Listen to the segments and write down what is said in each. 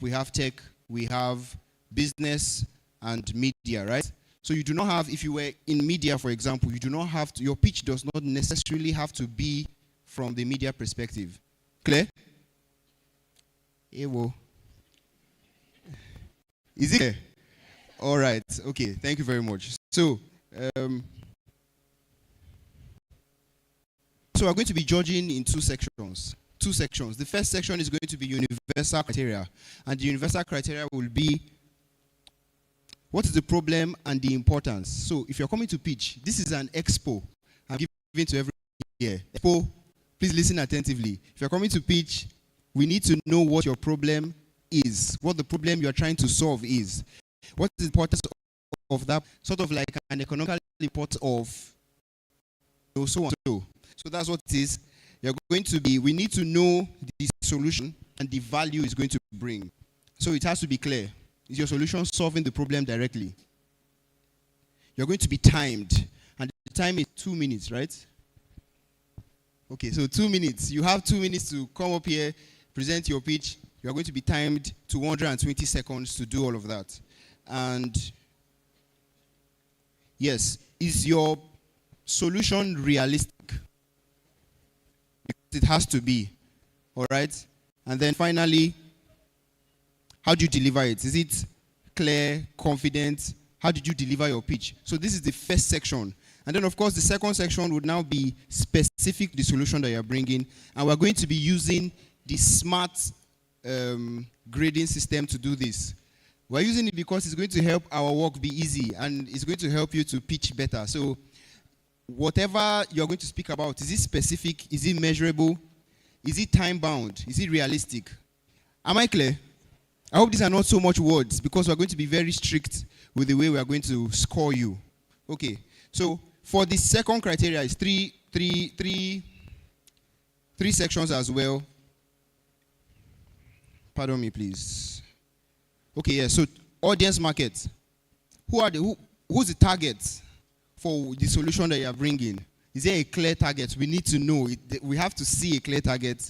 we have tech, we have business and media, right? So you do not have, if you were in media, for example, you do not have to, your pitch does not necessarily have to be from the media perspective. Clear? Ewo. Is it clear? All right. Okay. Thank you very much. So we're going to be judging in two sections. The first section is going to be universal criteria. And the universal criteria will be what is the problem and the importance. So if you're coming to pitch, this is an expo. I'm giving to everyone here. Expo, please listen attentively. If you're coming to pitch, we need to know what your problem is, what the problem you're trying to solve is. What is the importance of that? Sort of like an economical report of so and so. So that's what it is. You're going to be, we need to know the solution and the value it's going to bring. So it has to be clear. Is your solution solving the problem directly? You're going to be timed. And the time is 2 minutes, right? Okay, so 2 minutes. You have 2 minutes to come up here, present your pitch. You're going to be timed to 120 seconds to do all of that. And yes, is your solution realistic? It has to be. All right? And then finally, how do you deliver it? Is it clear, confident? How did you deliver your pitch? So this is the first section. And then, of course, the second section would now be specific to the solution that you're bringing. And we're going to be using the SMART grading system to do this. We're using it because it's going to help our work be easy and it's going to help you to pitch better. So whatever you're going to speak about, is it specific? Is it measurable? Is it time-bound? Is it realistic? Am I clear? I hope these are not so much words because we're going to be very strict with the way we are going to score you. Okay, so for the second criteria, it's three sections as well. Pardon me, please. Okay, yeah, so audience market. Who's the target for the solution that you are bringing? Is there a clear target? We need to know. We have to see a clear target.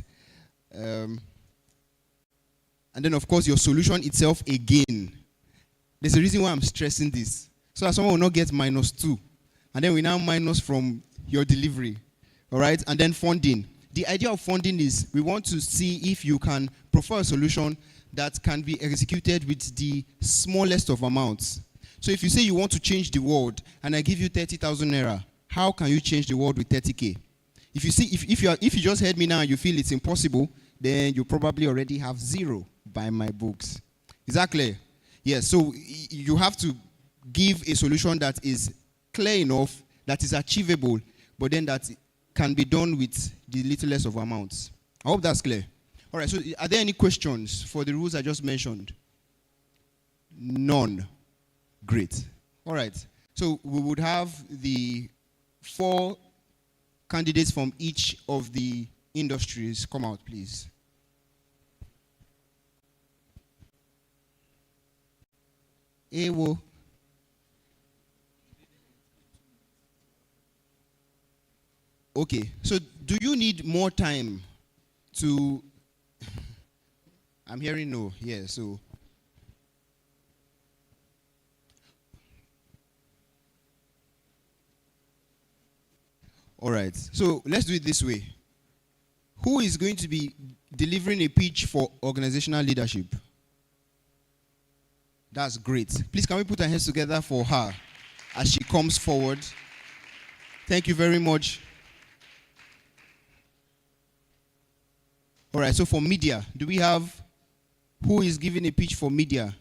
And then, of course, your solution itself again. There's a reason why I'm stressing this. So that someone will not get -2. And then we now minus from your delivery. All right? And then funding. The idea of funding is we want to see if you can prefer a solution that can be executed with the smallest of amounts. So if you say you want to change the world and I give you 30,000 naira, how can you change the world with 30K? If you just heard me now and you feel it's impossible, then you probably already have 0 by my books. Is that clear? Yes, so you have to give a solution that is clear enough, that is achievable, but then that can be done with the littlest of amounts. I hope that's clear. All right, so are there any questions for the rules I just mentioned? None. Great. All right, so we would have the 4 candidates from each of the industries come out, please. Ewo. Okay, so do you need more time to... I'm hearing no. Yeah, so... All right, so let's do it this way. Who is going to be delivering a pitch for organizational leadership? That's great. Please, can we put our hands together for her as she comes forward? Thank you very much. All right, so for media, do we have who is giving a pitch for media?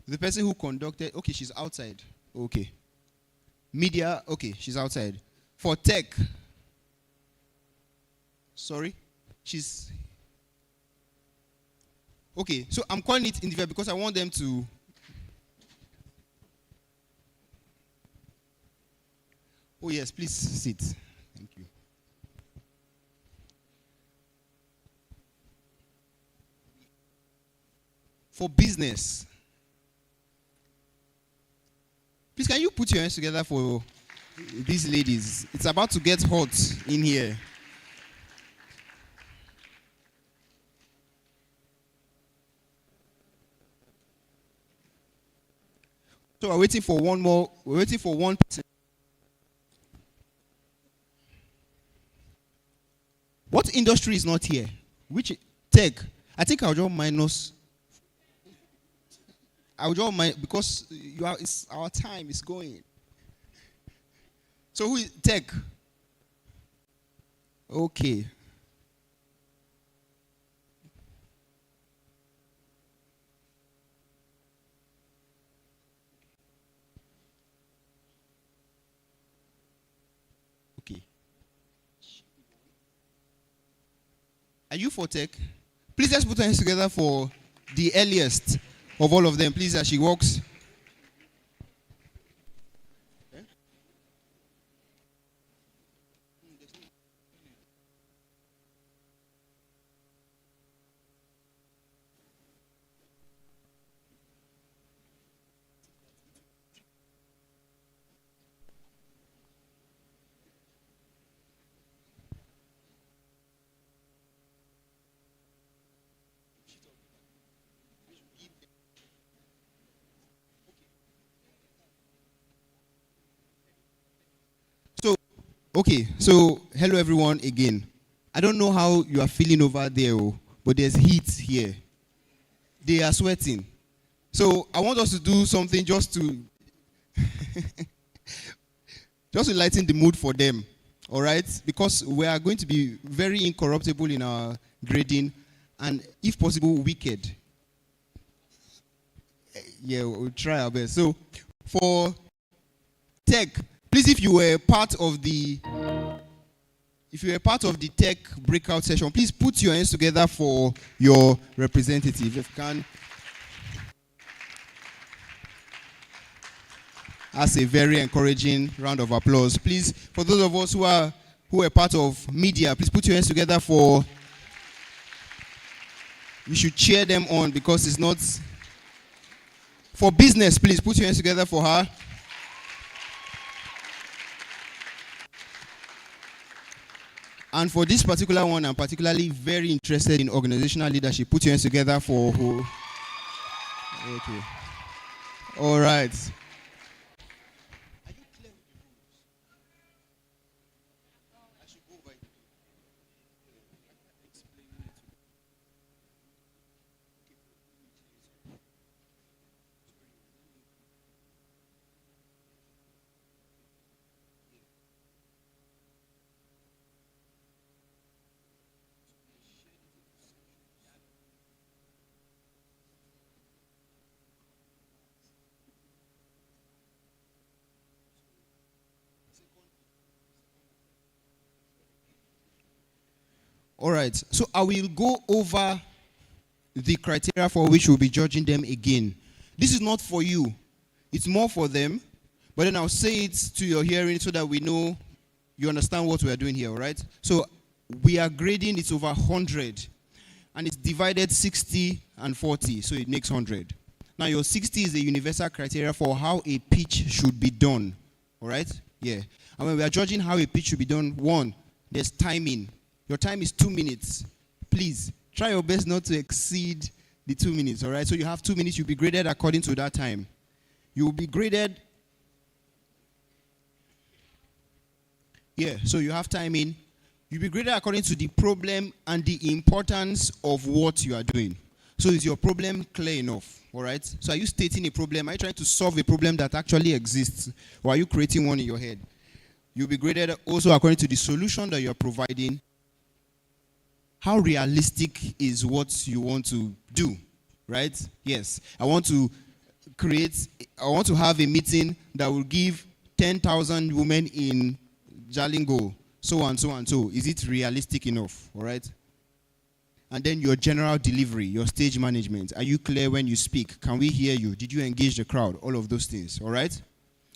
The person who conducted, okay, she's outside. Okay. Media, okay, she's outside. For tech, sorry, she's... Okay, so I'm calling it individual because I want them to... Oh yes, please sit. Thank you. For business, please can you put your hands together for these ladies? It's about to get hot in here. So we're waiting for one more. We're waiting for one person. What industry is not here? Which tech? I think I'll just minus. I'll just minus because it's, our time is going. So who is tech? Okay. Okay. Are you for tech? Please let's put our hands together for the earliest of all of them. Please, as she walks. Okay, so hello everyone again. I don't know how you are feeling over there, but there's heat here. They are sweating. So I want us to do something just to just to lighten the mood for them. All right? Because we are going to be very incorruptible in our grading and if possible wicked. Yeah, we'll try our best. So for tech, please, if you were part of the tech breakout session, please put your hands together for your representative. If you can. That's a very encouraging round of applause. Please, for those of us who are part of media, please put your hands together for. You should cheer them on because it's not. For business, please put your hands together for her. And for this particular one, I'm particularly very interested in organizational leadership. Put your hands together for who? Okay. All right. All right, so I will go over the criteria for which we'll be judging them again. This is not for you, it's more for them, but then I'll say it to your hearing so that we know you understand what we are doing here, all right? So we are grading, it's over 100, and it's divided 60 and 40, so it makes 100. Now your 60 is a universal criteria for how a pitch should be done, all right? Yeah, and when we are judging how a pitch should be done, one, there's timing. Your time is 2 minutes. Please, try your best not to exceed the 2 minutes, all right? So you have 2 minutes. You'll be graded according to that time. You will be graded. Yeah, so you have timing. You'll be graded according to the problem and the importance of what you are doing. So is your problem clear enough, all right? So are you stating a problem? Are you trying to solve a problem that actually exists? Or are you creating one in your head? You'll be graded also according to the solution that you're providing. How realistic is what you want to do, right? Yes. I want to have a meeting that will give 10,000 women in Jalingo, so and so and so. Is it realistic enough, all right? And then your general delivery, your stage management. Are you clear when you speak? Can we hear you? Did you engage the crowd? All of those things, all right?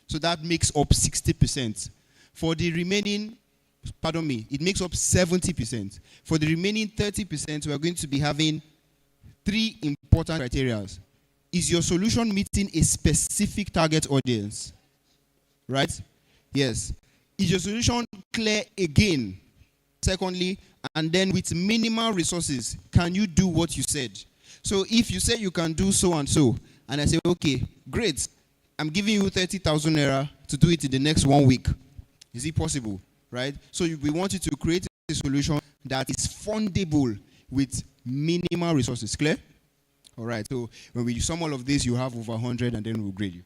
So that makes up 60%. For the remaining, it makes up 70%. For the remaining 30%, we are going to be having 3 important criteria. Is your solution meeting a specific target audience? Right? Yes. Is your solution clear again? Secondly, and then with minimal resources, can you do what you said? So if you say you can do so and so, and I say, okay, great. I'm giving you 30,000 naira to do it in the next 1 week. Is it possible? Right? So we want you to create a solution that is fundable with minimal resources. Clear? All right. So when we sum all of this, you have over 100, and then we'll grade you.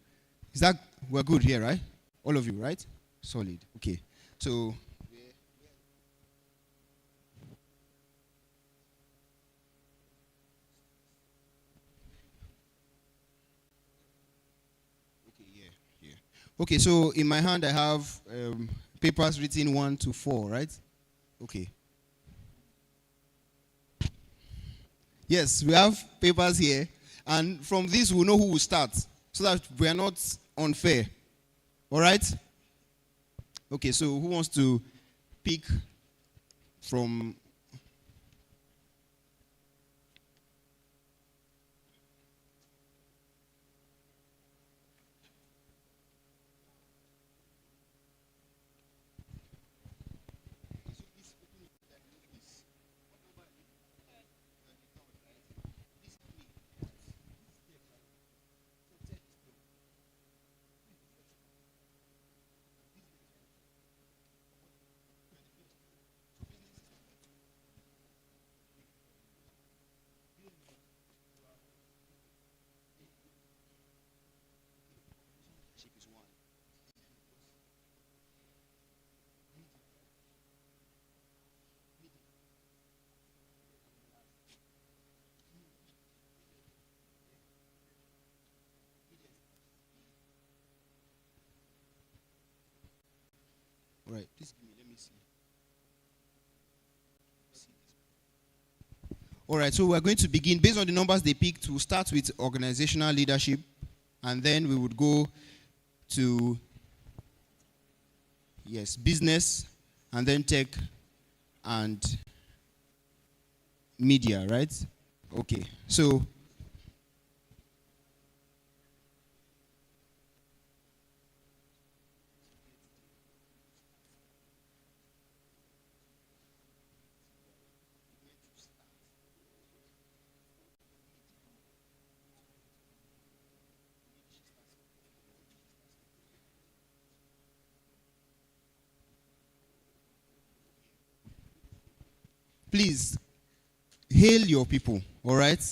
Is that, we're good here, right? All of you, right? Solid. Okay. So okay, so in my hand I have papers written 1 to 4, right? Okay. Yes, we have papers here, and from this we'll know who will start, so that we are not unfair. All right? Okay, so who wants to pick from? All right, please give me, let me see. All right, so we're going to begin based on the numbers they picked. We'll start with organizational leadership, and then we would go to, yes, business, and then tech and media, right? Okay, so please hail your people, all right?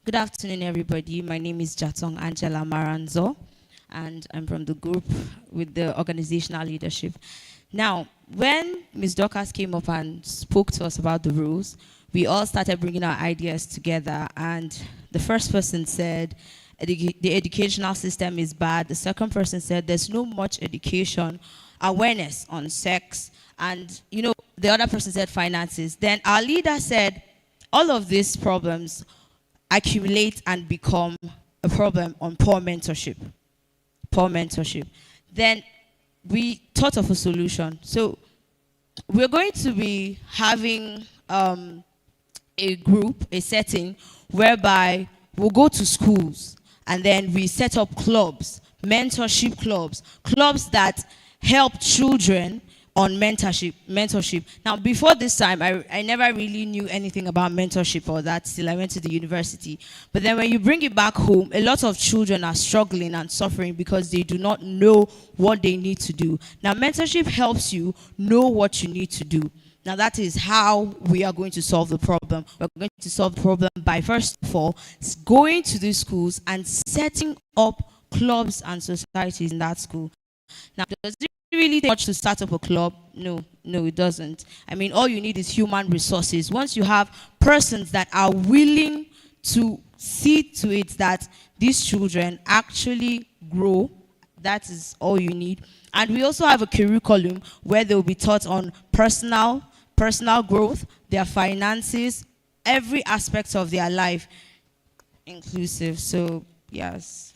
Good afternoon, everybody. My name is Jatong Angela Maranzo, and I'm from the group with the organizational leadership. Now, when Ms. Dorcas came up and spoke to us about the rules, we all started bringing our ideas together, and the first person said, the educational system is bad. The second person said, there's no much education, awareness on sex, and, the other person said finances. Then our leader said, all of these problems accumulate and become a problem on poor mentorship. Poor mentorship. Then we thought of a solution. So we're going to be having a group, a setting, whereby we'll go to schools and then we set up clubs, mentorship clubs, clubs that help children on mentorship. Now, before this time, I never really knew anything about mentorship or that till I went to the university. But then when you bring it back home, a lot of children are struggling and suffering because they do not know what they need to do. Now, mentorship helps you know what you need to do. Now, that is how we are going to solve the problem. We're going to solve the problem by, first of all, going to these schools and setting up clubs and societies in that school. Now, does it really take much to start up a club? No, it doesn't. I mean, all you need is human resources. Once you have persons that are willing to see to it that these children actually grow, that is all you need. And we also have a curriculum where they'll be taught on personal growth, their finances, every aspect of their life, inclusive. So, yes.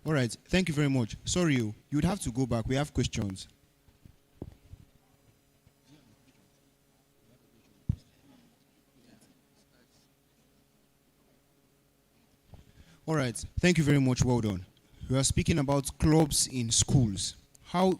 All right, thank you very much. Sorry, you would have to go back. We have questions. All right, thank you very much. Well done. We are speaking about clubs in schools. How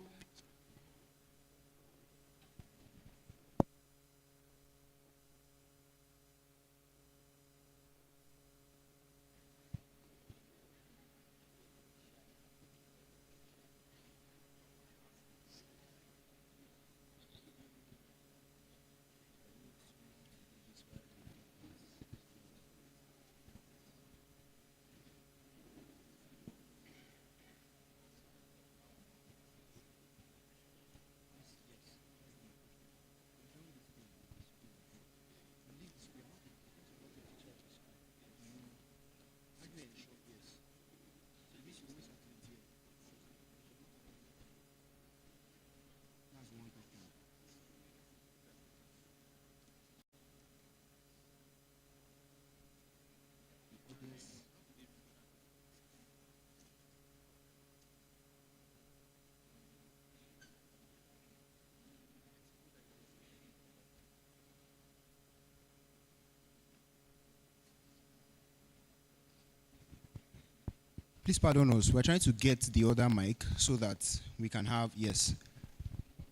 Please pardon us. We're trying to get the other mic so that we can have, yes,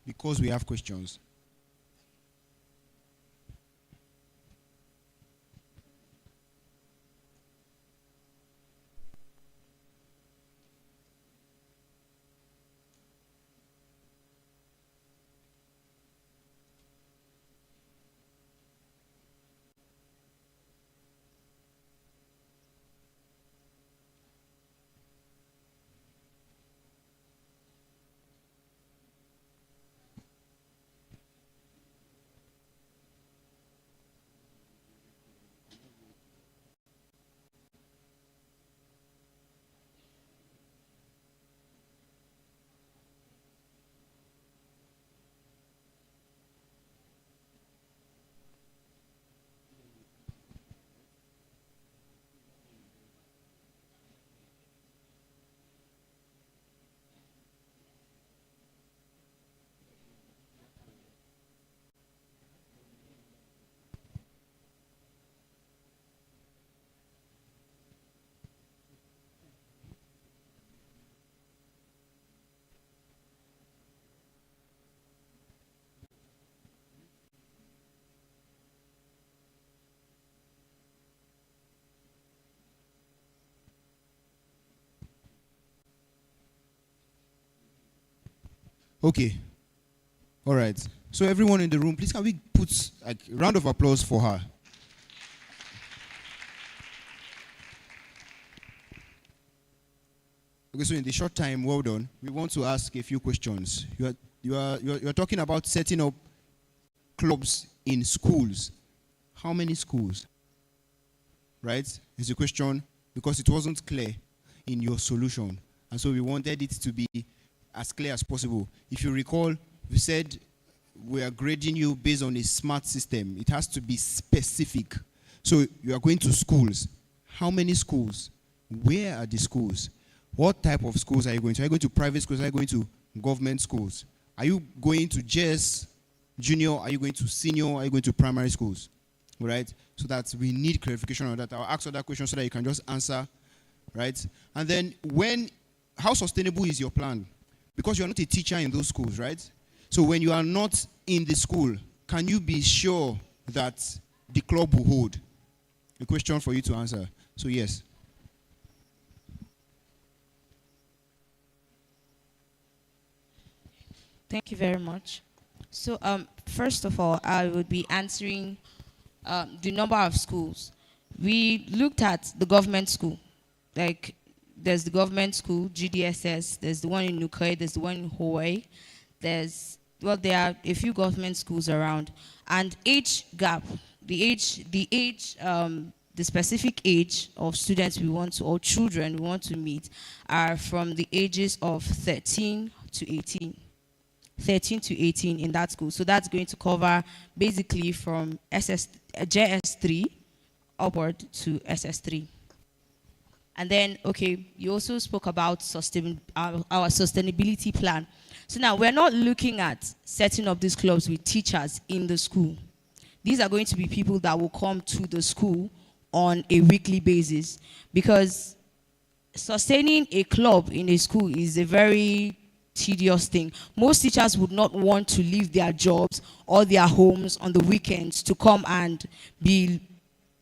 because we have questions. Okay. All right. So everyone in the room, please can we put like a round of applause for her? Okay, so in the short time, well done. We want to ask a few questions. You're talking about setting up clubs in schools. How many schools? Right? Is the question because it wasn't clear in your solution. And so we wanted it to be as clear as possible. If you recall, we said we are grading you based on a SMART system. It has to be specific. So you are going to schools. How many schools? Where are the schools? What type of schools are you going to? Are you going to private schools? Are you going to government schools? Are you going to JS junior? Are you going to senior? Are you going to primary schools? Right? So that we need clarification on that. I'll ask other questions so that you can just answer. Right? And then how sustainable is your plan? Because you're not a teacher in those schools, right? So when you are not in the school, can you be sure that the club will hold? A question for you to answer. So yes. Thank you very much. So, first of all, I would be answering the number of schools. We looked at the government school. Like, there's the government school, GDSS. There's the one in Nukai. There's the one in Hawaii. There are a few government schools around. And age gap, the specific age of students we want to, or children we want to meet, are from the ages of 13 to 18. 13 to 18 in that school. So that's going to cover basically from JS3 upward to SS3. And then, okay, you also spoke about our sustainability plan. So now we're not looking at setting up these clubs with teachers in the school. These are going to be people that will come to the school on a weekly basis, because sustaining a club in a school is a very tedious thing. Most teachers would not want to leave their jobs or their homes on the weekends to come and be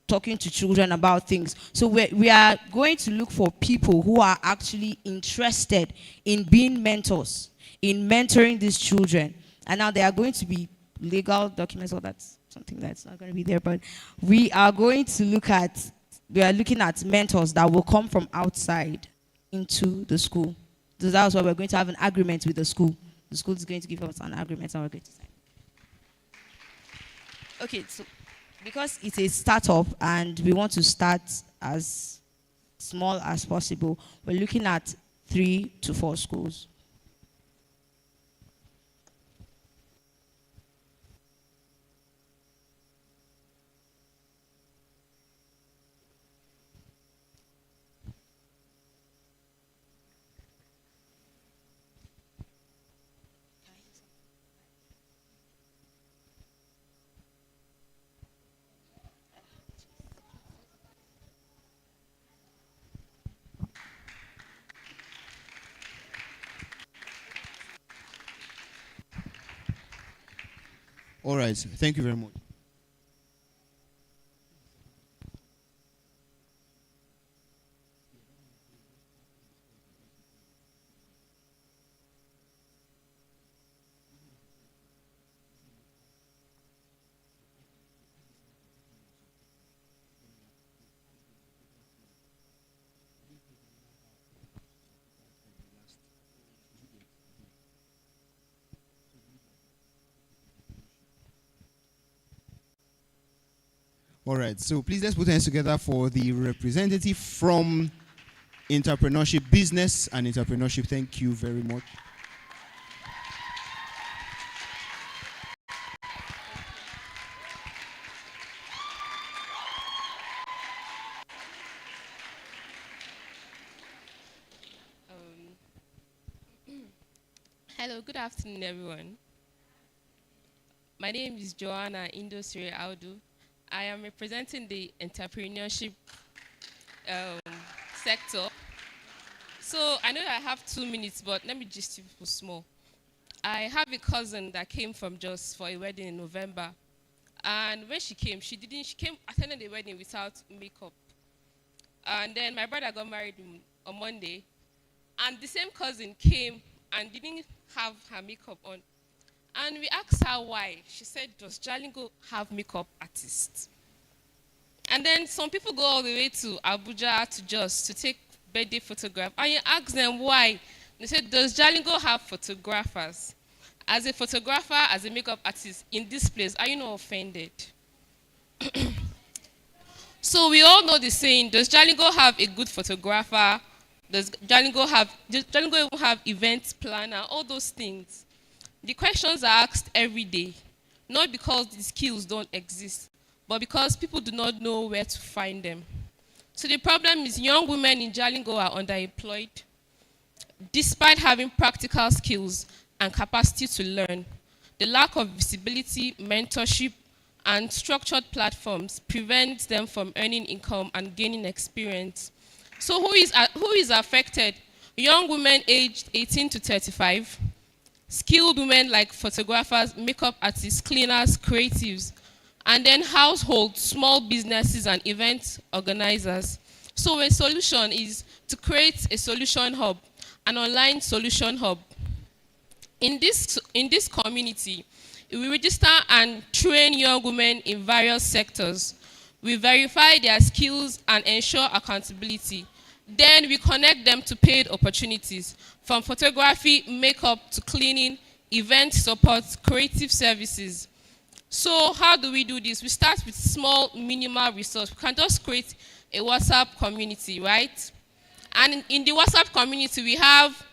talking to children about things. So we are going to look for people who are actually interested in being mentors, in mentoring these children. And now there are going to be legal documents, or that's something that's not going to be there, but we are looking at mentors that will come from outside into the school. So that's why we're going to have an agreement with the school. The school is going to give us an agreement and we're going to sign. Okay, so because it's a startup and we want to start as small as possible, we're looking at 3 to 4 schools. All right. Thank you very much. All right, so please let's put hands together for the representative from entrepreneurship, business and entrepreneurship. Thank you very much. Hello, good afternoon, everyone. My name is Joanna Indosiri Audu. I am representing the entrepreneurship sector. So I know I have 2 minutes, but let me just give you small. I have a cousin that came from Jos for a wedding in November. And when she came, attended the wedding without makeup. And then my brother got married on Monday. And the same cousin came and didn't have her makeup on. And we asked her why. She said, does Jalingo have makeup artists? And then some people go all the way to Abuja, to Jos, to take birthday photograph. And you ask them why. They said, does Jalingo have photographers? As a photographer, as a makeup artist in this place, are you not offended? So we all know the saying, does Jalingo have a good photographer? Does Jalingo even have event planner? All those things. The questions are asked every day, not because the skills don't exist, but because people do not know where to find them. So the problem is young women in Jalingo are underemployed, despite having practical skills and capacity to learn. The lack of visibility, mentorship, and structured platforms prevents them from earning income and gaining experience. So who is affected? Young women aged 18 to 35, skilled women like photographers, makeup artists, cleaners, creatives, and then households, small businesses, and event organizers. So a solution is to create a solution hub, an online solution hub. In this community, we register and train young women in various sectors. We verify their skills and ensure accountability. Then we connect them to paid opportunities, from photography, makeup, to cleaning, event support, creative services. So how do we do this? We start with small, minimal resource. We can just create a WhatsApp community, right? And in the WhatsApp community, we have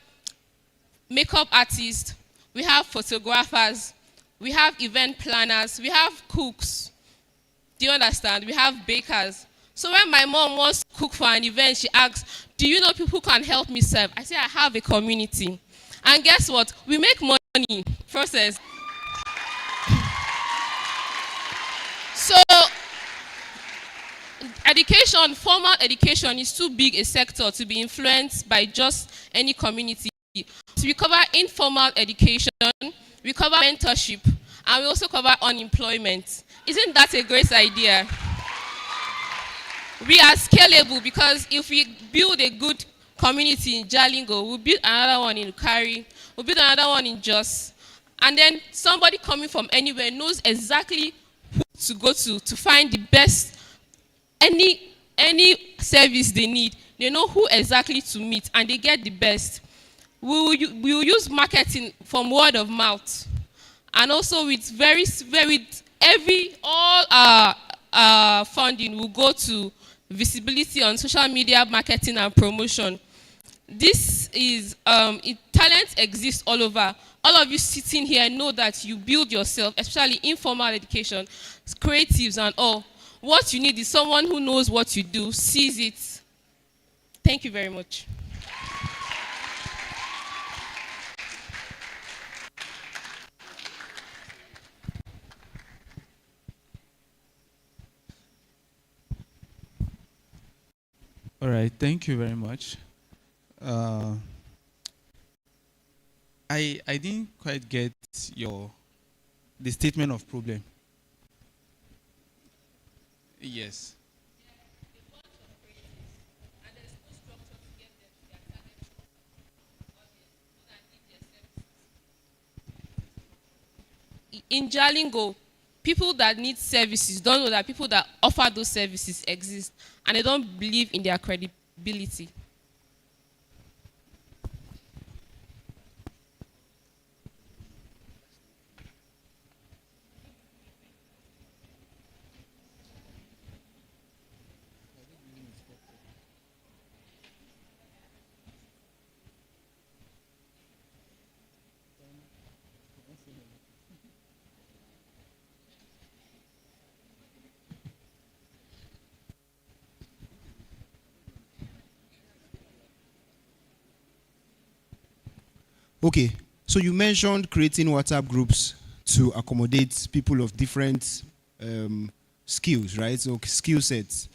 makeup artists, we have photographers, we have event planners, we have cooks. Do you understand? We have bakers. So when my mom wants to cook for an event, she asks, do you know people who can help me serve? I say, I have a community. And guess what? We make money. Process. So education, formal education is too big a sector to be influenced by just any community. So we cover informal education, we cover mentorship, and we also cover unemployment. Isn't that a great idea? We are scalable because if we build a good community in Jalingo, we'll build another one in Ukari, we'll build another one in Jos. And then somebody coming from anywhere knows exactly who to go to find the best, any service they need. They know who exactly to meet, and they get the best. We will use marketing from word of mouth, and also with all our funding will go to visibility on social media marketing and promotion. This is talent exists all over. All of you sitting here know that you build yourself, especially informal education, creatives and all. What you need is someone who knows what you do, sees it. Thank you very much. All right, thank you very much. I didn't quite get the statement of problem. Yes. In Jalingo, people that need services don't know that people that offer those services exist, and they don't believe in their credibility. Okay, so you mentioned creating WhatsApp groups to accommodate people of different skills, right? So skill sets.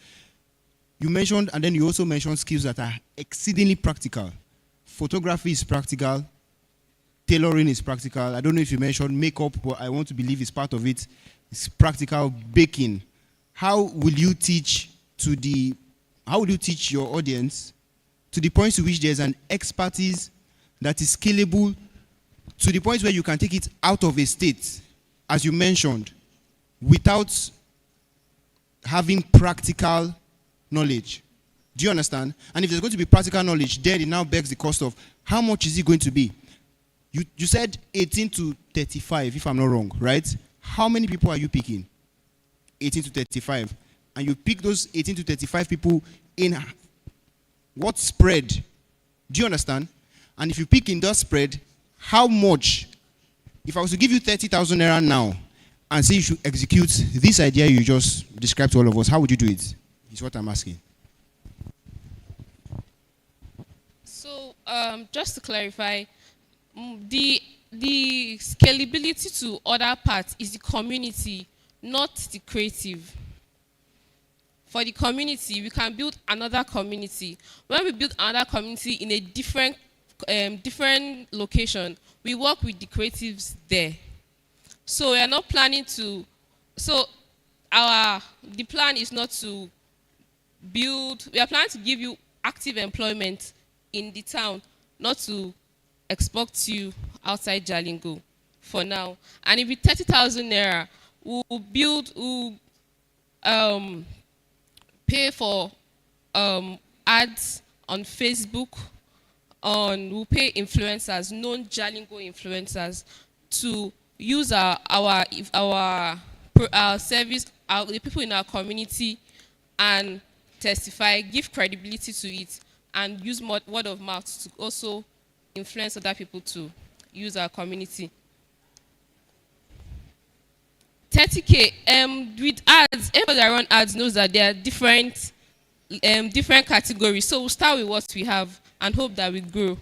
You mentioned, and then you also mentioned skills that are exceedingly practical. Photography is practical. Tailoring is practical. I don't know if you mentioned makeup, but I want to believe it's part of it. It's practical. Baking. How will you teach your audience to the point to which there's an expertise that is scalable to the point where you can take it out of a state, as you mentioned, without having practical knowledge. Do you understand? And if there's going to be practical knowledge, then it now begs the cost of how much is it going to be? You said 18 to 35, if I'm not wrong, right? How many people are you picking? 18 to 35. And you pick those 18 to 35 people in what spread? Do you understand? And if you pick in that spread, how much? If I was to give you 30,000 naira now and say you should execute this idea you just described to all of us, how would you do it? Is what I'm asking. So, just to clarify, the scalability to other parts is the community, not the creative. For the community, we can build another community. When we build another community in a different location, we work with the creatives there. So we are not planning to. So the plan is not to build. We are planning to give you active employment in the town, not to export you outside Jalingo for now. And if it's 30,000 naira, we'll build. We'll pay for ads on Facebook. We'll pay influencers, known Jalingo influencers, to use our service, the people in our community, and testify, give credibility to it, and use word of mouth to also influence other people to use our community. 30K, with ads, everybody that run ads knows that there are different categories. So we'll start with what we have and hope that we grow.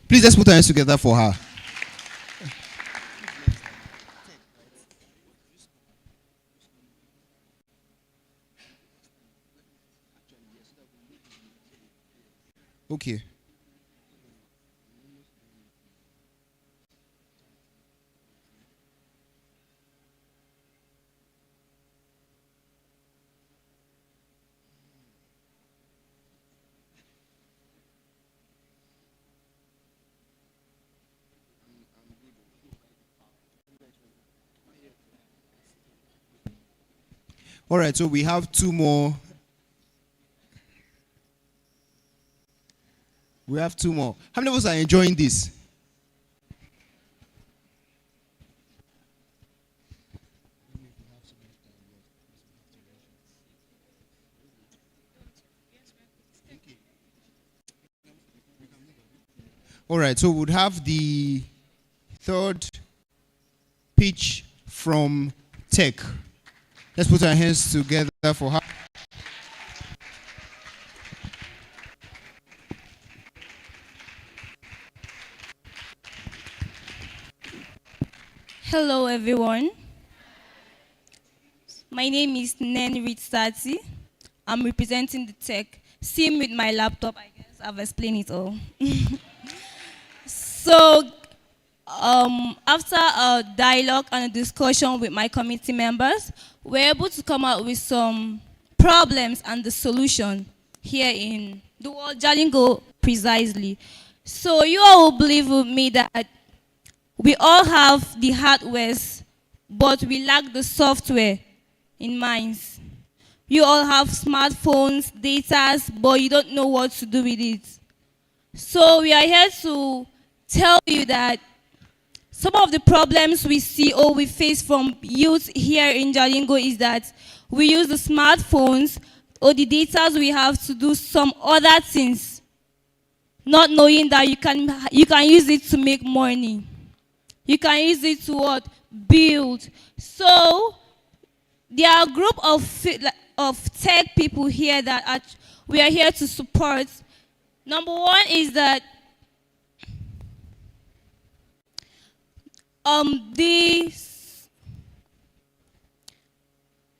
Please let's put our hands together for her. Okay. All right, so we have two more. We have two more. How many of us are enjoying this? All right, so we would have the third pitch from tech. Let's put our hands together for her. Hello, everyone. My name is Nen Ritsati. I'm representing the tech. Same with my laptop, I guess I've explained it all. So, after a dialogue and a discussion with my committee members, we're able to come out with some problems and the solution here in the world Jalingo precisely. So you all will believe with me that we all have the hardwares, but we lack the software in minds. You all have smartphones, datas, but you don't know what to do with it. So we are here to tell you that some of the problems we see or we face from youth here in Jalingo is that we use the smartphones or the data we have to do some other things, not knowing that you can use it to make money. You can use it to what? Build. So there are a group of tech people here that we are here to support. Number one is that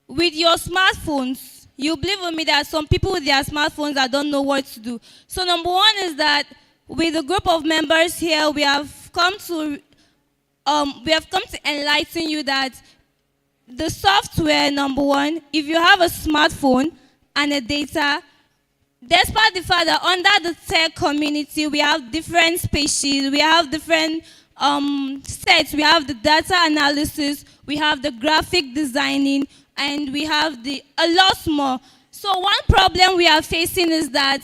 with your smartphones, you believe with me that some people with their smartphones that don't know what to do. So number one is that with a group of members here, we have come to enlighten you that the software, number one, if you have a smartphone and a data, despite the fact that under the tech community, we have different species, we have different sets, we have the data analysis, we have the graphic designing, and we have a lot more. So one problem we are facing is that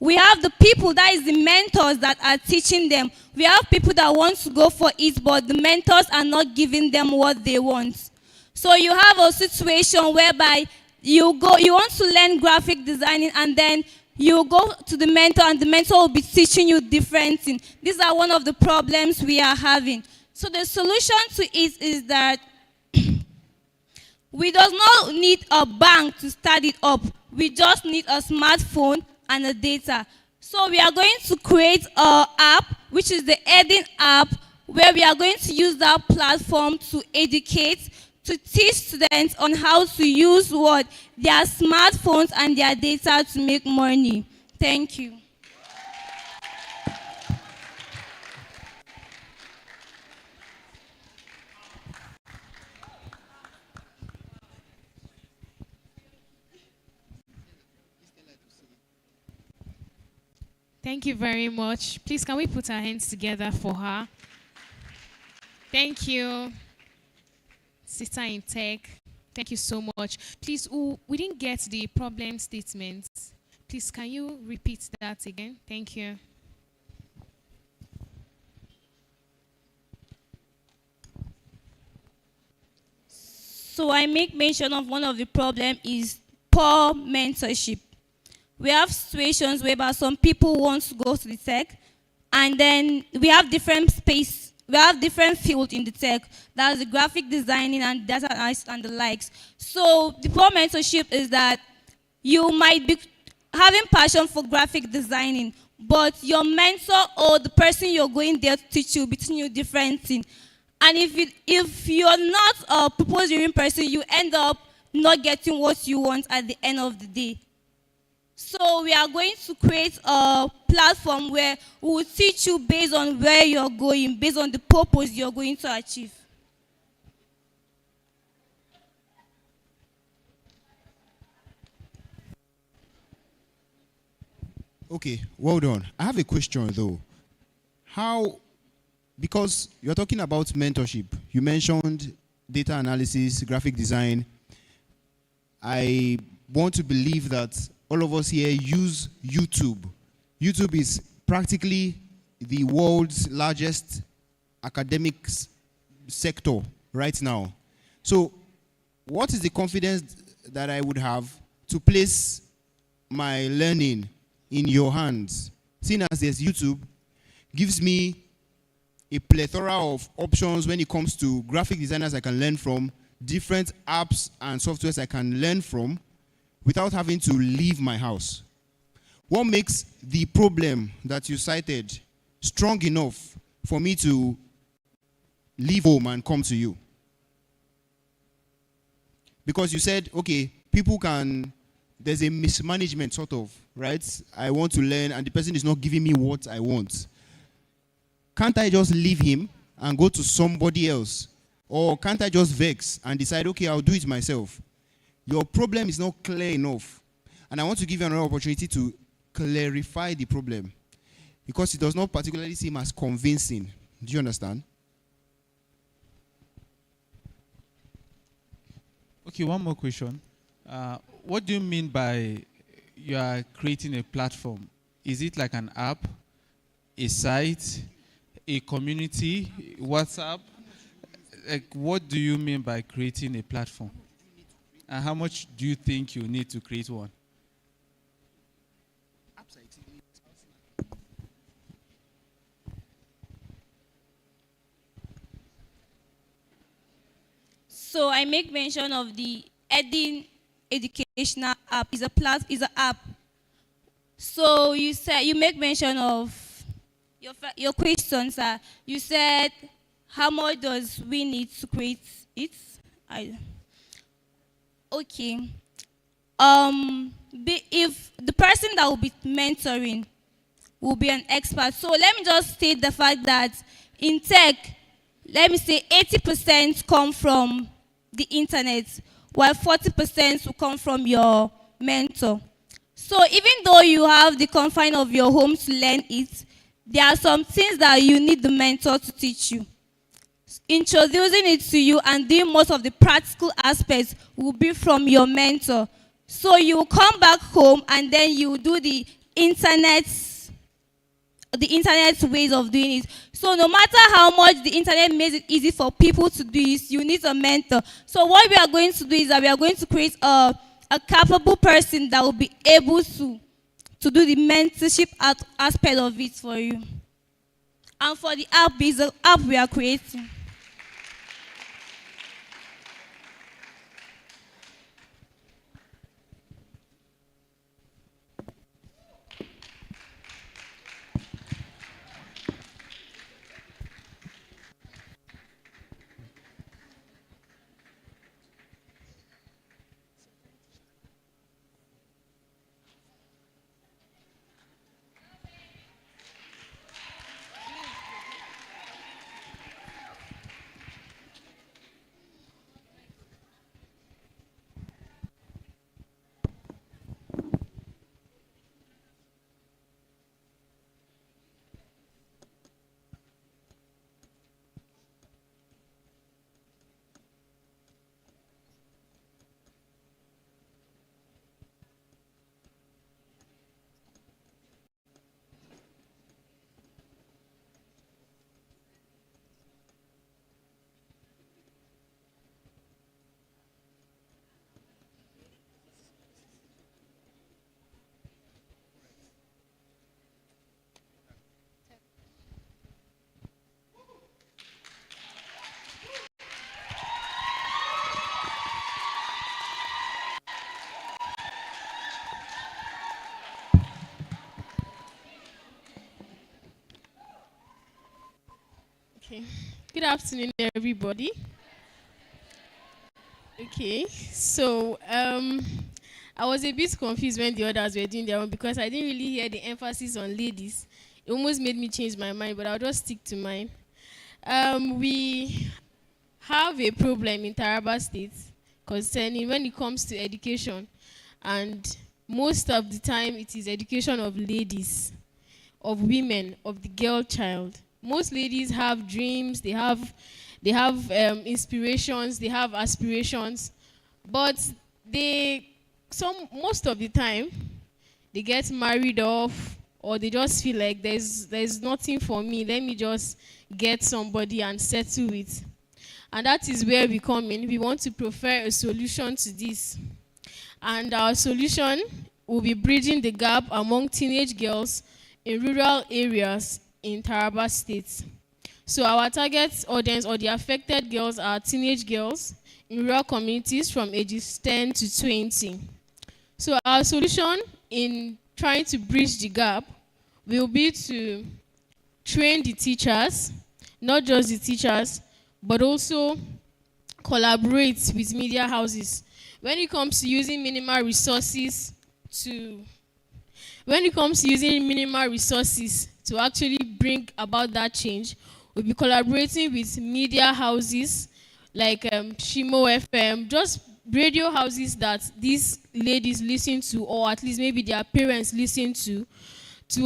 we have the people, that is the mentors that are teaching them. We have people that want to go for it, but the mentors are not giving them what they want. So you have a situation whereby you want to learn graphic designing, and then you go to the mentor, and the mentor will be teaching you different things. These are one of the problems we are having. So the solution to it is that we do not need a bank to start it up. We just need a smartphone and a data. So we are going to create an app, which is the Edin app, where we are going to use that platform to educate, to teach students on how to use their smartphones and their data to make money. Thank you. Thank you very much. Please, can we put our hands together for her? Thank you, Sister in Tech. Thank you so much. Please, we didn't get the problem statement. Please, can you repeat that again? Thank you. So I make mention of one of the problems is poor mentorship. We have situations whereby some people want to go to the tech, and then we have different fields in the tech. That's the graphic designing and data analysis and the likes. So the poor mentorship is that you might be having passion for graphic designing, but your mentor or the person you're going there to teach you will be teaching you different things. And if you're not a purpose-driven person, you end up not getting what you want at the end of the day. So we are going to create a platform where we will teach you based on where you're going, based on the purpose you're going to achieve. Okay, well done. I have a question though. Because you're talking about mentorship, you mentioned data analysis, graphic design. I want to believe that all of us here use YouTube. YouTube is practically the world's largest academic sector right now. So what is the confidence that I would have to place my learning in your hands? Seeing as there's YouTube, gives me a plethora of options when it comes to graphic designers I can learn from, different apps and softwares I can learn from, without having to leave my house. What makes the problem that you cited strong enough for me to leave home and come to you? Because you said, okay, there's a mismanagement sort of, right? I want to learn and the person is not giving me what I want. Can't I just leave him and go to somebody else? Or can't I just vex and decide, okay, I'll do it myself? Your problem is not clear enough. And I want to give you another opportunity to clarify the problem, because it does not particularly seem as convincing. Do you understand? Okay, one more question. What do you mean by you are creating a platform? Is it like an app? a site, a community, WhatsApp? Like, what do you mean by creating a platform? And how much do you think you need to create one? So I make mention of the Edin educational app. Is a app. So you said you make mention of your questions. You said how much does we need to create it? Okay. If the person that will be mentoring will be an expert. So let me just state the fact that in tech, let me say 80% come from the internet, while 40% will come from your mentor. So even though you have the confine of your home to learn it, there are some things that you need the mentor to teach you. Introducing it to you and doing most of the practical aspects will be from your mentor. So you will come back home and then you will do the internet ways of doing it. So no matter how much the internet makes it easy for people to do this, you need a mentor. So what we are going to do is that we are going to create a capable person that will be able to do the mentorship aspect of it for you. And for the app, is the app we are creating. Okay. Good afternoon, everybody. Okay, so I was a bit confused when the others were doing their own because I didn't really hear the emphasis on ladies. It almost made me change my mind, but I'll just stick to mine. We have a problem in Taraba State concerning when it comes to education, and most of the time it is education of ladies, of women, of the girl child. Most ladies have dreams, they have inspirations, they have aspirations, but most of the time they get married off, or they just feel like there's nothing for me, let me just get somebody and settle it. And that is where we come in. We want to prefer a solution to this, and our solution will be bridging the gap among teenage girls in rural areas in Taraba State. So our target audience, or the affected girls, are teenage girls in rural communities from ages 10 to 20. So our solution in trying to bridge the gap will be to train the teachers, not just the teachers, but also collaborate with media houses. When it comes to using minimal resources to actually bring about that change, we'll be collaborating with media houses like Shimo FM, just radio houses that these ladies listen to, or at least maybe their parents listen to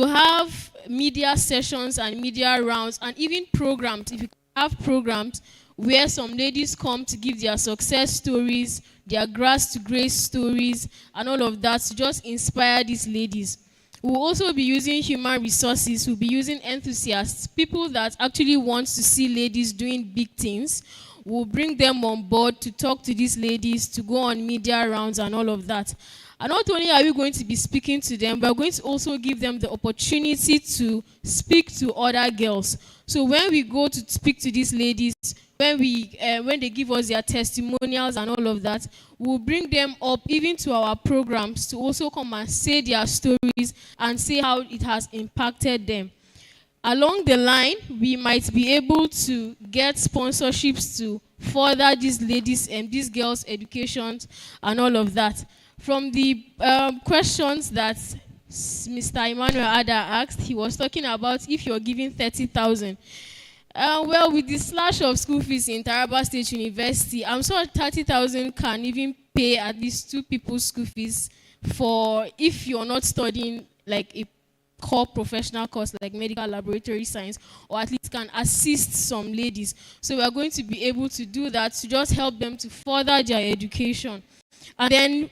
have media sessions and media rounds, and even programs. If you have programs where some ladies come to give their success stories, their grass to grace stories, and all of that, to just inspire these ladies. We'll also be using human resources. We'll be using enthusiasts, people that actually want to see ladies doing big things. We'll bring them on board to talk to these ladies, to go on media rounds and all of that. And not only are we going to be speaking to them, but we're going to also give them the opportunity to speak to other girls. So when we go to speak to these ladies, when they give us their testimonials and all of that, we'll bring them up even to our programs to also come and say their stories and say how it has impacted them. Along the line, we might be able to get sponsorships to further these ladies and these girls' education and all of that. From the questions that Mr. Emmanuel Ada asked, he was talking about if you're giving 30,000. Well, with the slash of school fees in Taraba State University, I'm sure 30,000 can even pay at least 2 people's school fees for if you're not studying like a core professional course like medical laboratory science, or at least can assist some ladies. So we are going to be able to do that to just help them to further their education. And then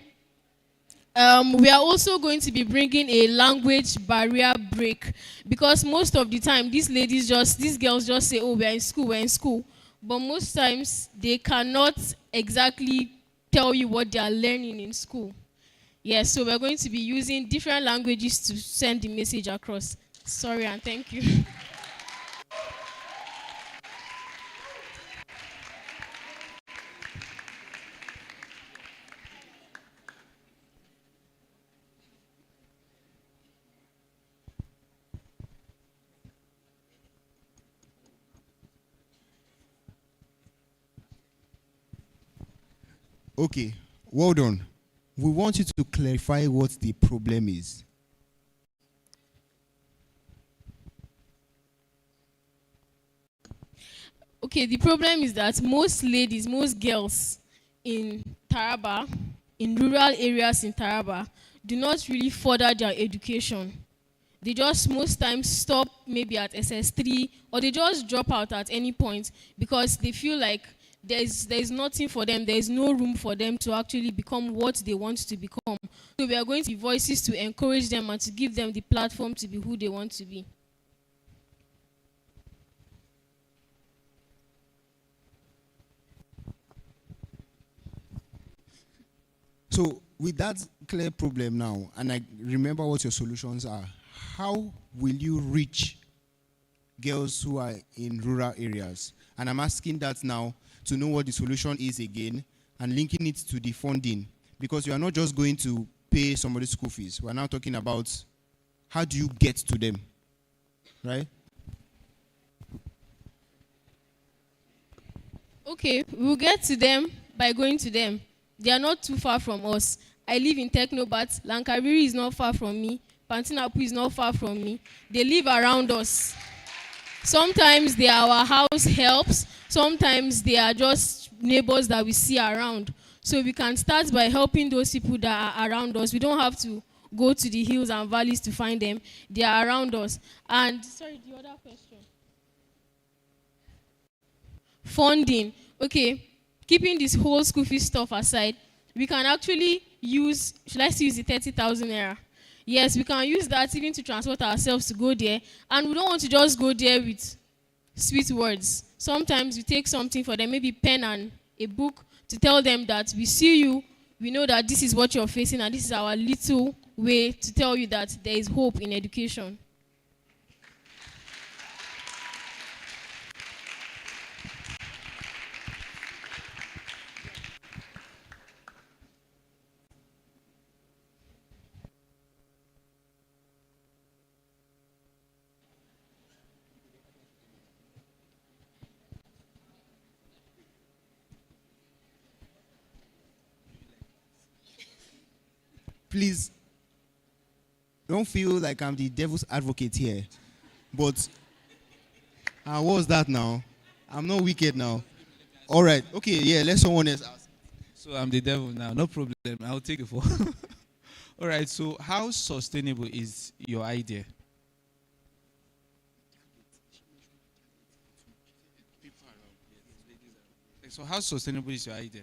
we are also going to be bringing a language barrier break, because most of the time these girls just say, oh, we're in school. But most times they cannot exactly tell you what they are learning in school. Yes, so we're going to be using different languages to send the message across. Sorry and thank you. Okay, well done. We want you to clarify what the problem is. Okay, the problem is that most ladies, most girls in Taraba, in rural areas in Taraba, do not really further their education. They just most times stop maybe at SS3, or they just drop out at any point because they feel like there's nothing for them, there's no room for them to actually become what they want to become. So we are going to be voices to encourage them and to give them the platform to be who they want to be. So with that clear problem now, and I remember what your solutions are, how will you reach girls who are in rural areas? And I'm asking that now to know what the solution is again and linking it to the funding, because you are not just going to pay somebody's school fees. We're now talking about how do you get to them, right? Okay, we'll get to them by going to them. They are not too far from us. I live in Technobat. Lankabiri is not far from me. Pantinapu is not far from me. They live around us. Sometimes they are our house helps. Sometimes they are just neighbors that we see around. So we can start by helping those people that are around us. We don't have to go to the hills and valleys to find them. They are around us. And, sorry, the other question. Funding. Okay, keeping this whole school fee stuff aside, we can actually use, should I still use the 30,000 naira? Yes, we can use that even to transport ourselves to go there. And we don't want to just go there with sweet words. Sometimes we take something for them, maybe pen and a book, to tell them that we see you, we know that this is what you're facing, and this is our little way to tell you that there is hope in education. Please, don't feel like I'm the devil's advocate here. But what was that now? I'm not wicked now. All right. Okay, yeah, let someone else ask. So I'm the devil now. No problem. I'll take it for. All right. So how sustainable is your idea? So how sustainable is your idea?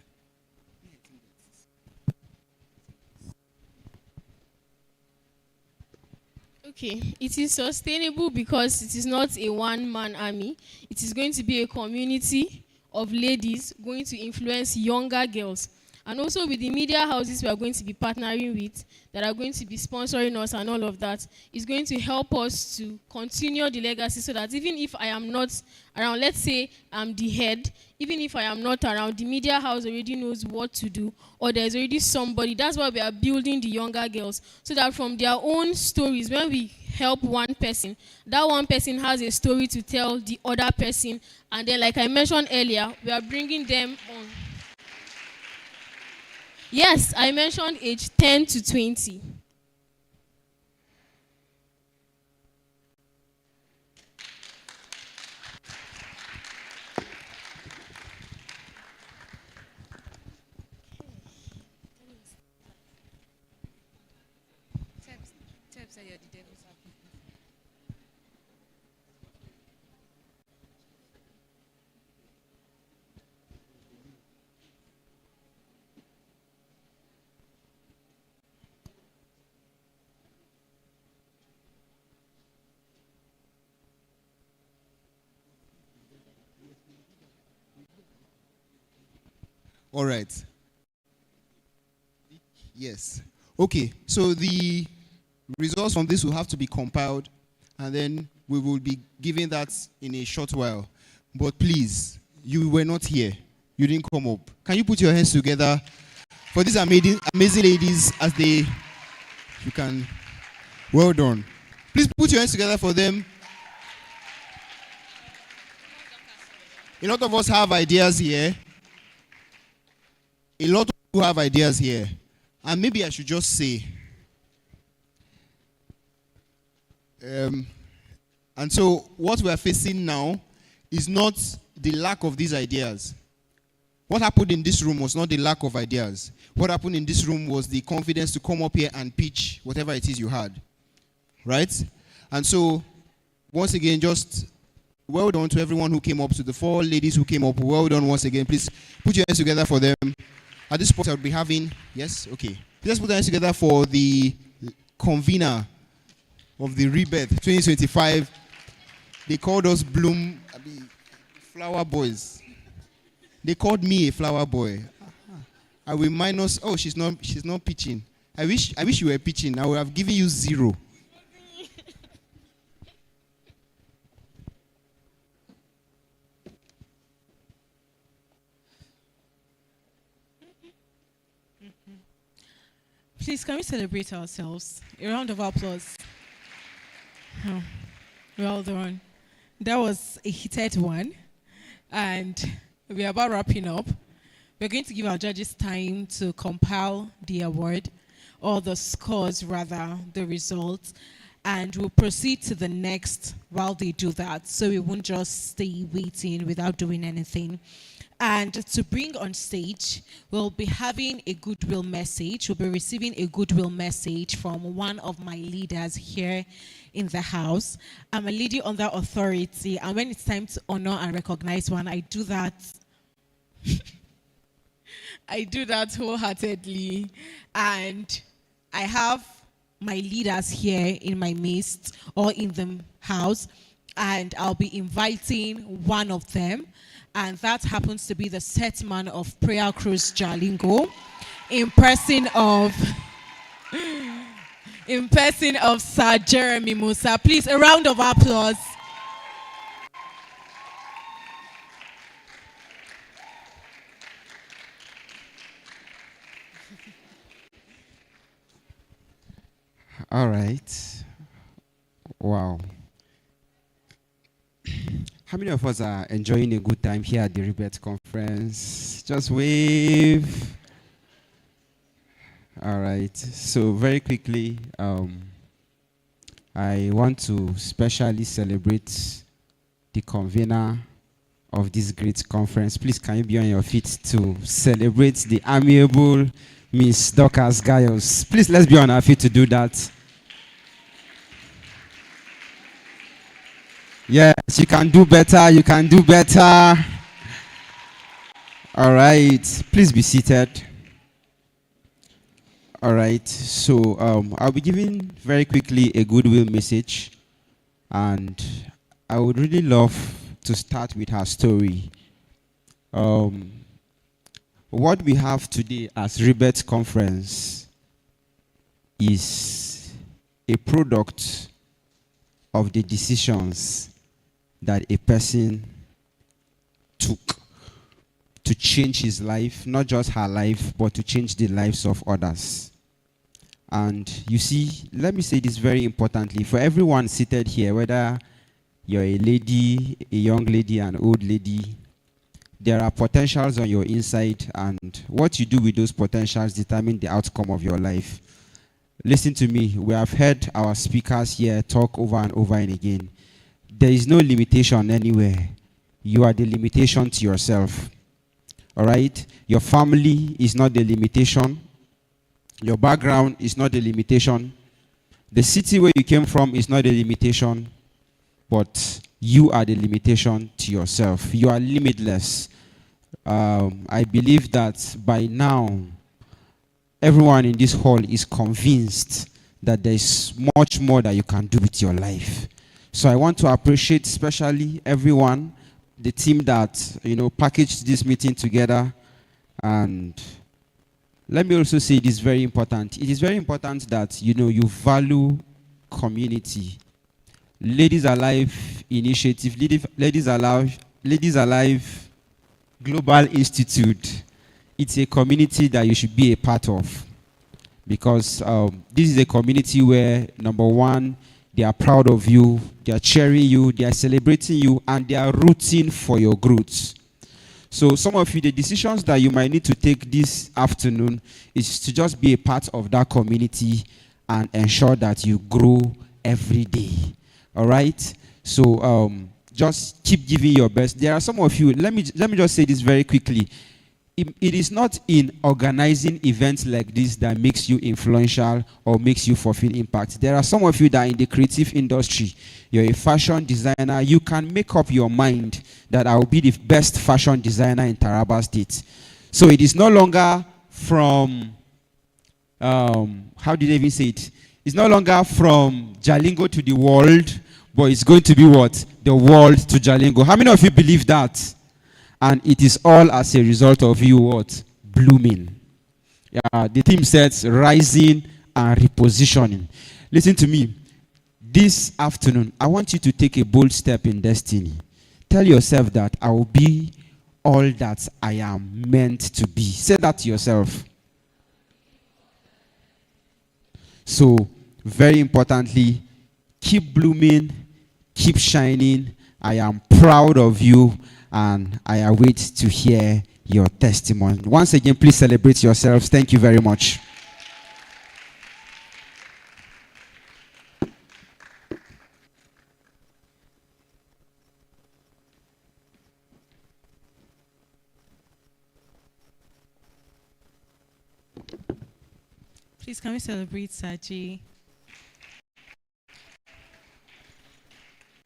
Okay, it is sustainable because it is not a one-man army. It is going to be a community of ladies going to influence younger girls. And also with the media houses we are going to be partnering with, that are going to be sponsoring us and all of that, is going to help us to continue the legacy so that even if I am not around, let's say I'm the head, even if I am not around, the media house already knows what to do, or there's already somebody. That's why we are building the younger girls, so that from their own stories, when we help one person, that one person has a story to tell the other person, and then like I mentioned earlier, we are bringing them on. Yes, I mentioned age 10 to 20. All right. Yes. Okay. So the results from this will have to be compiled, and then we will be giving that in a short while. But please, you were not here. You didn't come up. Can you put your hands together for these amazing ladies as they, you can, well done. Please put your hands together for them. A lot of us have ideas here. A lot of people have ideas here. And maybe I should just say, and so what we are facing now is not the lack of these ideas. What happened in this room was not the lack of ideas. What happened in this room was the confidence to come up here and pitch whatever it is you had. Right? And so, once again, just well done to everyone who came up, to the 4 ladies who came up. Well done once again. Please put your hands together for them. At this point, I would be having, yes? Okay. Let's put our hands together for the convener of the Rebirth 2025. They called us flower boys. They called me a flower boy. I will minus, oh, she's not pitching. I wish you were pitching. I would have given you 0. Please, can we celebrate ourselves? A round of applause. Oh, well done. That was a heated one. And we're about wrapping up. We're going to give our judges time to compile the award, or the scores rather, the results. And we'll proceed to the next while they do that. So we won't just stay waiting without doing anything. And to bring on stage, we'll be having a goodwill message. We'll be receiving a goodwill message from one of my leaders here in the house. I'm a lady under authority, and when it's time to honor and recognize one, I do that. I do that wholeheartedly. And I have my leaders here in my midst, or in the house, and I'll be inviting one of them. And that happens to be the set man of Prayer Cruise Jalingo, in person of Sir Jeremy Musa. Please, a round of applause. All right. Wow. How many of us are enjoying a good time here at the Rebirth conference? Just wave. All right. So very quickly, I want to specially celebrate the convener of this great conference. Please, can you be on your feet to celebrate the amiable Miss Dorcas Giles? Please, let's be on our feet to do that. Yes, you can do better. You can do better. All right. Please be seated. All right. So I'll be giving very quickly a goodwill message, and I would really love to start with her story. What we have today as Rebirth Conference is a product of the decisions that a person took to change his life, not just her life, but to change the lives of others. And you see, let me say this very importantly, for everyone seated here, whether you're a lady, a young lady, an old lady, there are potentials on your inside, and what you do with those potentials determine the outcome of your life. Listen to me, we have heard our speakers here talk over and over and again. There is no limitation anywhere. You are the limitation to yourself. All right? Your family is not the limitation. Your background is not the limitation. The city where you came from is not the limitation. But you are the limitation to yourself. You are limitless. I believe that by now, everyone in this hall is convinced that there is much more that you can do with your life. So I want to appreciate especially everyone, the team that packaged this meeting together. And let me also say it is very important. It is very important that you value community. Ladies Alive Initiative, Ladies Alive Global Institute. It's a community that you should be a part of, because this is a community where, number one, they are proud of you, they are cheering you, they are celebrating you, and they are rooting for your growth. So some of you, the decisions that you might need to take this afternoon is to just be a part of that community and ensure that you grow every day. All right? So just keep giving your best. There are some of you, let me just say this very quickly. It is not in organizing events like this that makes you influential or makes you fulfill impact. There are some of you that are in the creative industry. You're a fashion designer. You can make up your mind that I will be the best fashion designer in Taraba State. So it is no longer from, how did I even say it? It's no longer from Jalingo to the world, but it's going to be what? The world to Jalingo. How many of you believe that? And it is all as a result of you what? Blooming. Yeah, the theme says rising and repositioning. Listen to me. This afternoon, I want you to take a bold step in destiny. Tell yourself that I will be all that I am meant to be. Say that to yourself. So, very importantly, keep blooming, keep shining. I am proud of you, and I await to hear your testimony. Once again, please celebrate yourselves. Thank you very much. Please, can we celebrate Saji?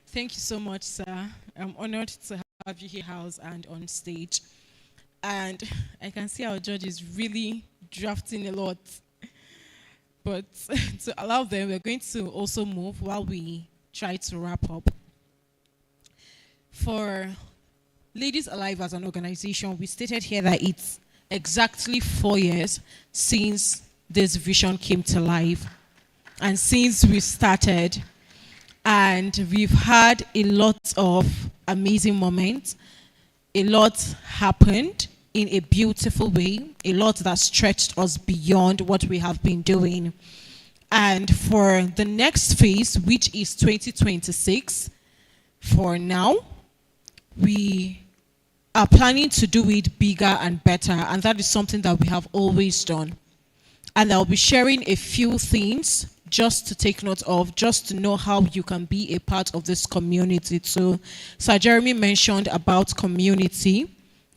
Thank you so much, sir. I'm honored to have you here, house and on stage. And I can see our judge is really drafting a lot. But to allow them, we're going to also move while we try to wrap up. For Ladies Alive as an organization, we stated here that it's exactly 4 years since this vision came to life. And since we started, and we've had a lot of amazing moments. A lot happened in a beautiful way. A lot that stretched us beyond what we have been doing. And for the next phase, which is 2026, for now, we are planning to do it bigger and better. And that is something that we have always done. And I'll be sharing a few things just to take note of, just to know how you can be a part of this community too. Sir Jeremy mentioned about community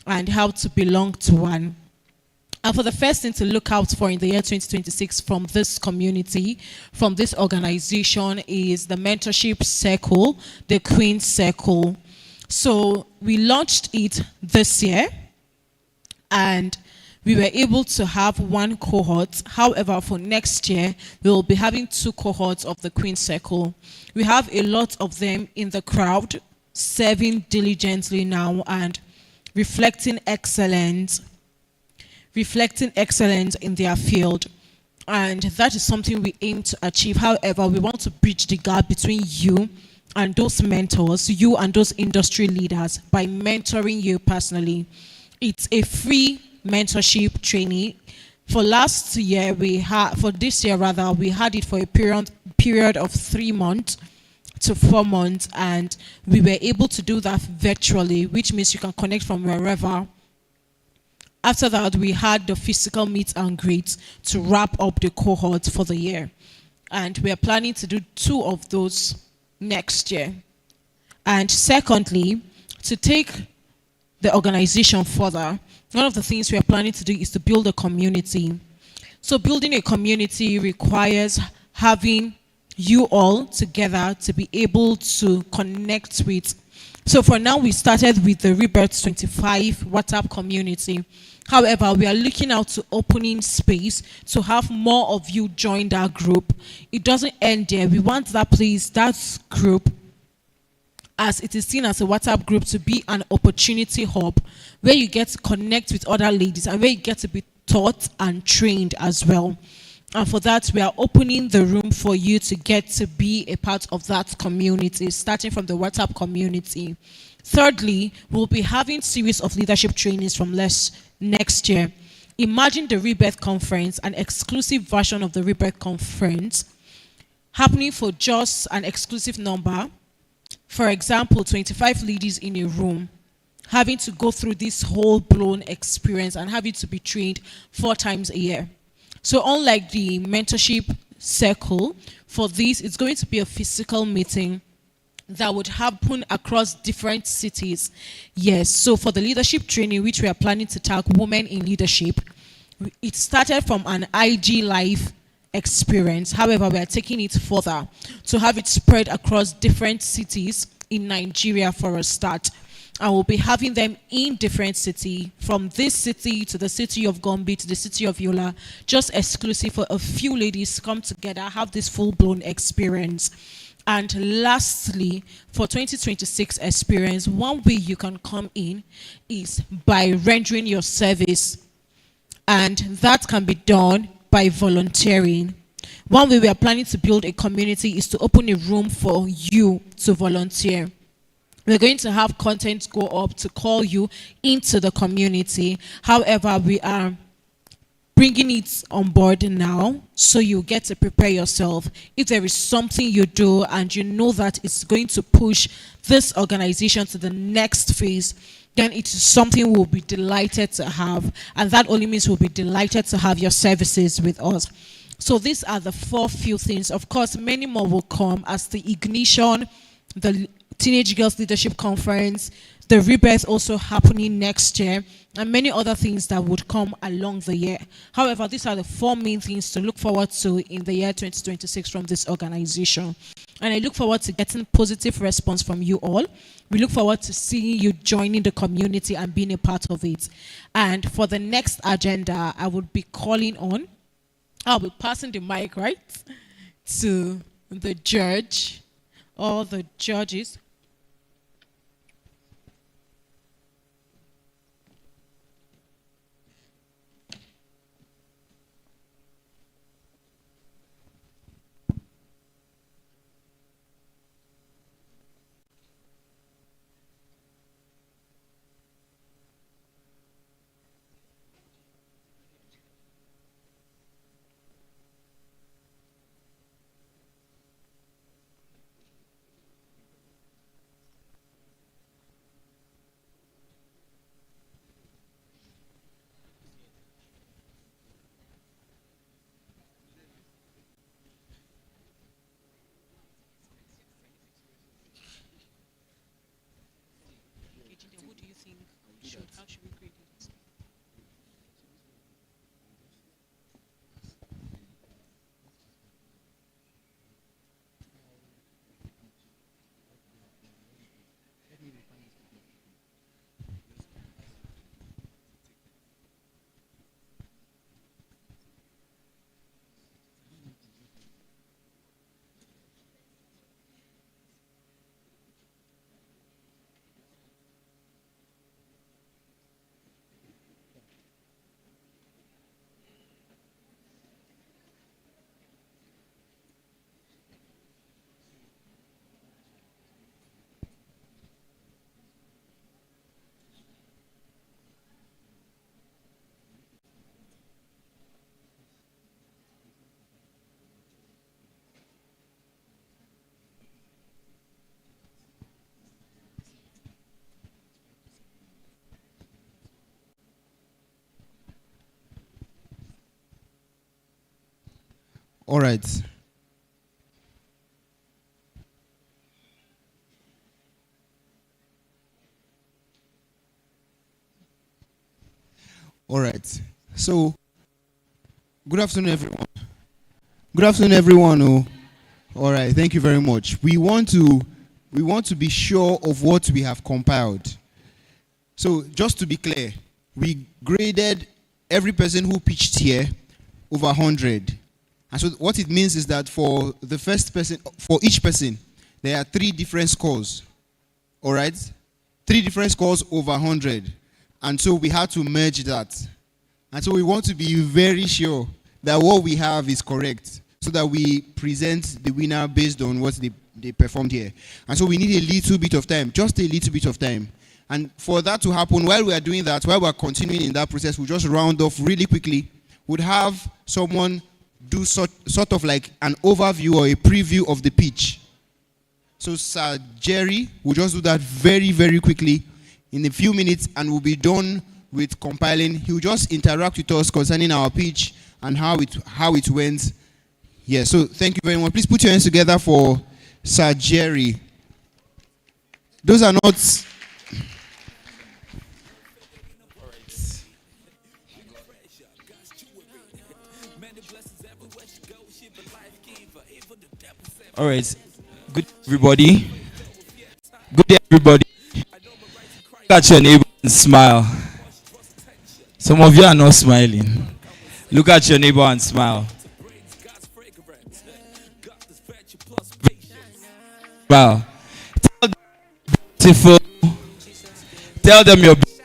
and how to belong to one. And for the first thing to look out for in the year 2026 from this community, from this organization, is the mentorship circle, the Queen Circle. So we launched it this year, and we were able to have one cohort. However, for next year, we will be having 2 cohorts of the Queen Circle. We have a lot of them in the crowd, serving diligently now and reflecting excellence in their field. And that is something we aim to achieve. However, we want to bridge the gap between you and those mentors, you and those industry leaders, by mentoring you personally. It's a free mentorship training. For this year rather, we had it for a period of 3 months to 4 months, and we were able to do that virtually, which means you can connect from wherever. After that, we had the physical meet and greet to wrap up the cohort for the year. And we are planning to do 2 of those next year. And secondly, to take the organization further, one of the things we are planning to do is to build a community. So building a community requires having you all together to be able to connect with. So for now, we started with the Rebirth 25 WhatsApp community. However, we are looking out to opening space to have more of you join our group. It doesn't end there. We want that group, as it is seen as a WhatsApp group, to be an opportunity hub where you get to connect with other ladies and where you get to be taught and trained as well. And for that, we are opening the room for you to get to be a part of that community, starting from the WhatsApp community. Thirdly, we'll be having series of leadership trainings from next year. Imagine the Rebirth Conference, an exclusive version of the Rebirth Conference, happening for just an exclusive number. For example, 25 ladies in a room, having to go through this whole blown experience and having to be trained 4 times a year. So unlike the mentorship circle, for this, it's going to be a physical meeting that would happen across different cities. Yes, so for the leadership training, which we are planning to tag Women in Leadership, it started from an IG Live experience. However, we are taking it further to have it spread across different cities in Nigeria for a start. And we'll be having them in different cities, from this city to the city of Gombe to the city of Yola, just exclusive for a few ladies to come together, have this full-blown experience. And lastly, for 2026 experience, one way you can come in is by rendering your service. And that can be done by volunteering. One way we are planning to build a community is to open a room for you to volunteer. We're going to have content go up to call you into the community. However, we are bringing it on board now, so you get to prepare yourself. If there is something you do and you know that it's going to push this organization to the next phase, then it is something we'll be delighted to have. And that only means we'll be delighted to have your services with us. So these are the 4 few things. Of course, many more will come as the Ignition, the Teenage Girls Leadership Conference, the Rebirth also happening next year, and many other things that would come along the year. However, these are the 4 main things to look forward to in the year 2026 from this organization. And I look forward to getting positive response from you all. We look forward to seeing you joining the community and being a part of it. And for the next agenda, I would be I'll be passing the mic, right, to the judge or the judges. All right. All right. So, good afternoon, everyone. Good afternoon, everyone. Oh, all right. Thank you very much. We want to be sure of what we have compiled. So, just to be clear, we graded every person who pitched here over 100. And so, what it means is that for the first person, for each person, there are 3 different scores. All right? 3 different scores over 100. And so we had to merge that. And so we want to be very sure that what we have is correct, so that we present the winner based on what they performed here. And so we need a little bit of time, just a little bit of time. And for that to happen, while we are doing that, while we are continuing in that process, we'll just round off really quickly. We'd have someone do sort of like an overview or a preview of the pitch. So Sir Jerry will just do that very, very quickly in a few minutes, and we'll be done with compiling. He'll just interact with us concerning our pitch and how it went. Yeah, so thank you very much. Please put your hands together for Sir Jerry. Those are not... All right. Good everybody. Good day, everybody. Look at your neighbor and smile. Some of you are not smiling. Look at your neighbor and smile. Wow. Tell them beautiful. Tell them you're beautiful.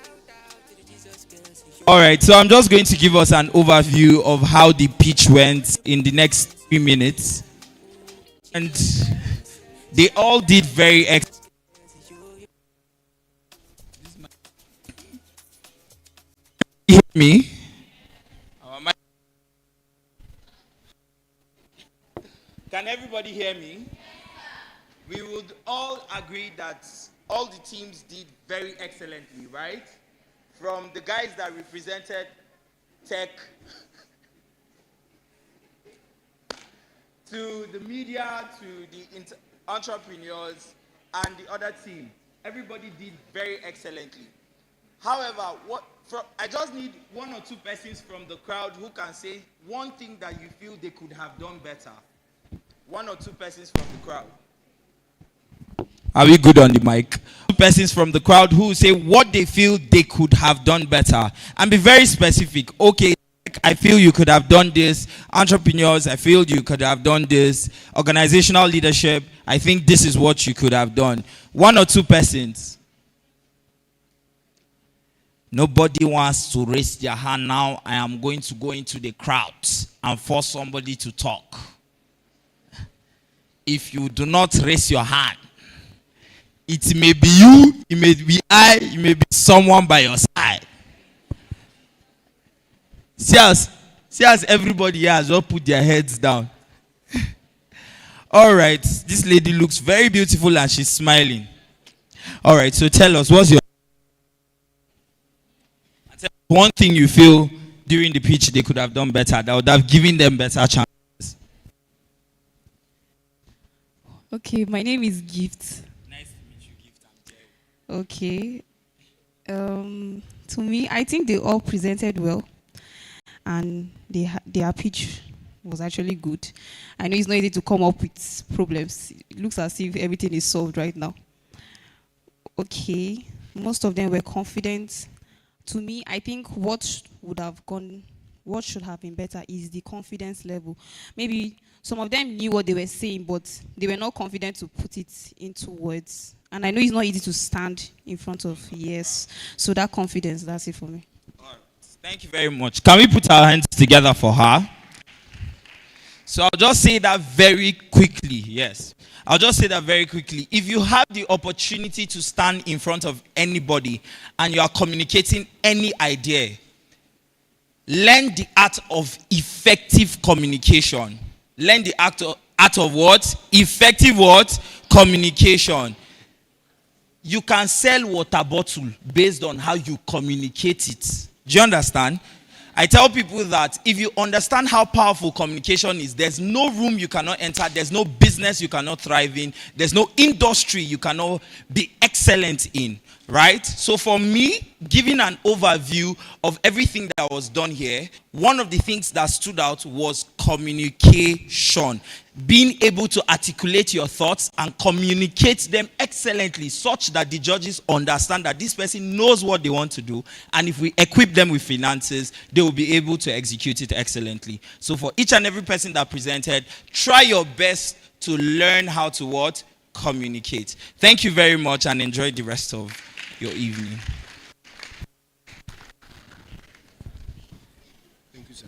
All right. So I'm just going to give us an overview of how the pitch went in the next 3 minutes. And they all did very excellent. Hear me? Can everybody hear me? We would all agree that all the teams did very excellently, right? From the guys that represented tech to the media, to the entrepreneurs, and the other team. Everybody did very excellently. However, I just need 1 or 2 persons from the crowd who can say one thing that you feel they could have done better. 1 or 2 persons from the crowd. Are we good on the mic? 2 persons from the crowd who say what they feel they could have done better. And be very specific. Okay, I feel you could have done this. Entrepreneurs, I feel you could have done this. Organizational leadership, I think this is what you could have done. 1 or 2 persons. Nobody wants to raise their hand now. I am going to go into the crowd and force somebody to talk. If you do not raise your hand, it may be you, it may be I, it may be someone by your side. See as everybody here has all put their heads down. All right, this lady looks very beautiful and she's smiling. All right, so tell us, what's your... one thing you feel during the pitch they could have done better, that would have given them better chances? Okay, my name is Gift. Nice to meet you, Gift. Okay. To me, I think they all presented well. And their pitch was actually good. I know it's not easy to come up with problems. It looks as if everything is solved right now. Okay, most of them were confident. To me, I think what should have been better is the confidence level. Maybe some of them knew what they were saying, but they were not confident to put it into words. And I know it's not easy to stand in front of yes. So that confidence, that's it for me. Thank you very much. Can we put our hands together for her? So I'll just say that very quickly. Yes. I'll just say that very quickly. If you have the opportunity to stand in front of anybody and you are communicating any idea, learn the art of effective communication. Learn the art of what? Effective what? Communication. You can sell water bottle based on how you communicate it. Do you understand? I tell people that if you understand how powerful communication is, there's no room you cannot enter, there's no business you cannot thrive in, there's no industry you cannot be excellent in, right? So for me, giving an overview of everything that was done here, one of the things that stood out was communication. Being able to articulate your thoughts and communicate them excellently such that the judges understand that this person knows what they want to do, and if we equip them with finances, they will be able to execute it excellently. So for each and every person that presented, try your best to learn how to what? Communicate. Thank you very much and enjoy the rest of your evening. Thank you, sir.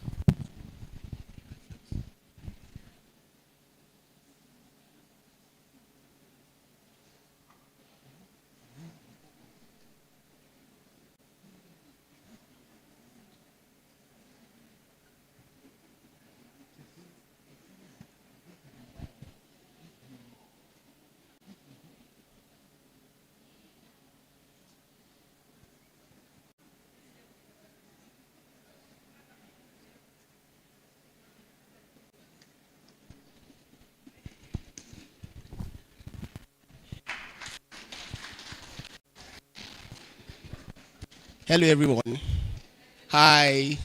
Hello, everyone. Hi.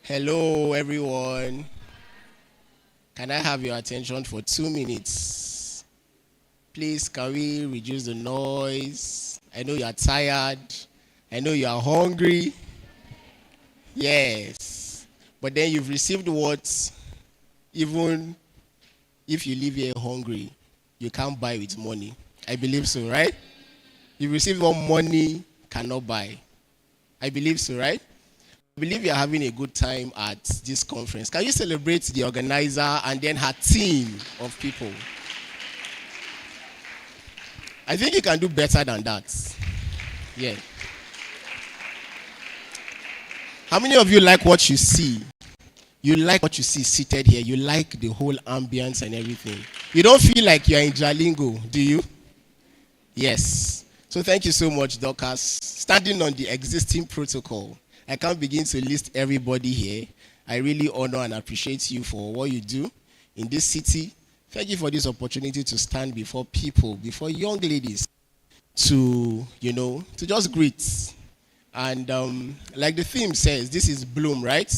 Hello, everyone. Can I have your attention for 2 minutes? Please, can we reduce the noise? I know you are tired. I know you are hungry. Yes. But then you've received what, even if you leave here hungry, you can't buy with money. I believe so, right? You received what money cannot buy. I believe so, right? I believe you're having a good time at this conference. Can you celebrate the organizer and then her team of people? I think you can do better than that. Yeah. How many of you like what you see? You like what you see seated here. You like the whole ambience and everything. You don't feel like you're in Jalingo, do you? Yes. So thank you so much, Dorcas. Standing on the existing protocol, I can't begin to list everybody here. I really honor and appreciate you for what you do in this city. Thank you for this opportunity to stand before people, before young ladies, to just greet. And like the theme says, this is Bloom, right?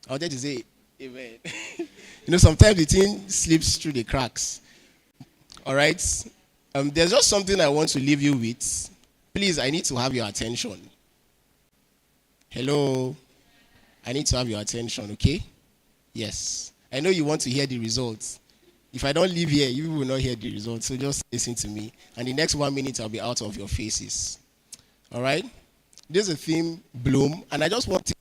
I wanted to say amen. Sometimes the thing slips through the cracks. All right? There's just something I want to leave you with. Please, I need to have your attention. Hello? I need to have your attention, okay? Yes. I know you want to hear the results. If I don't leave here, you will not hear the results. So just listen to me. And the next 1 minute, I'll be out of your faces. All right? This is a theme, Bloom. And I don't want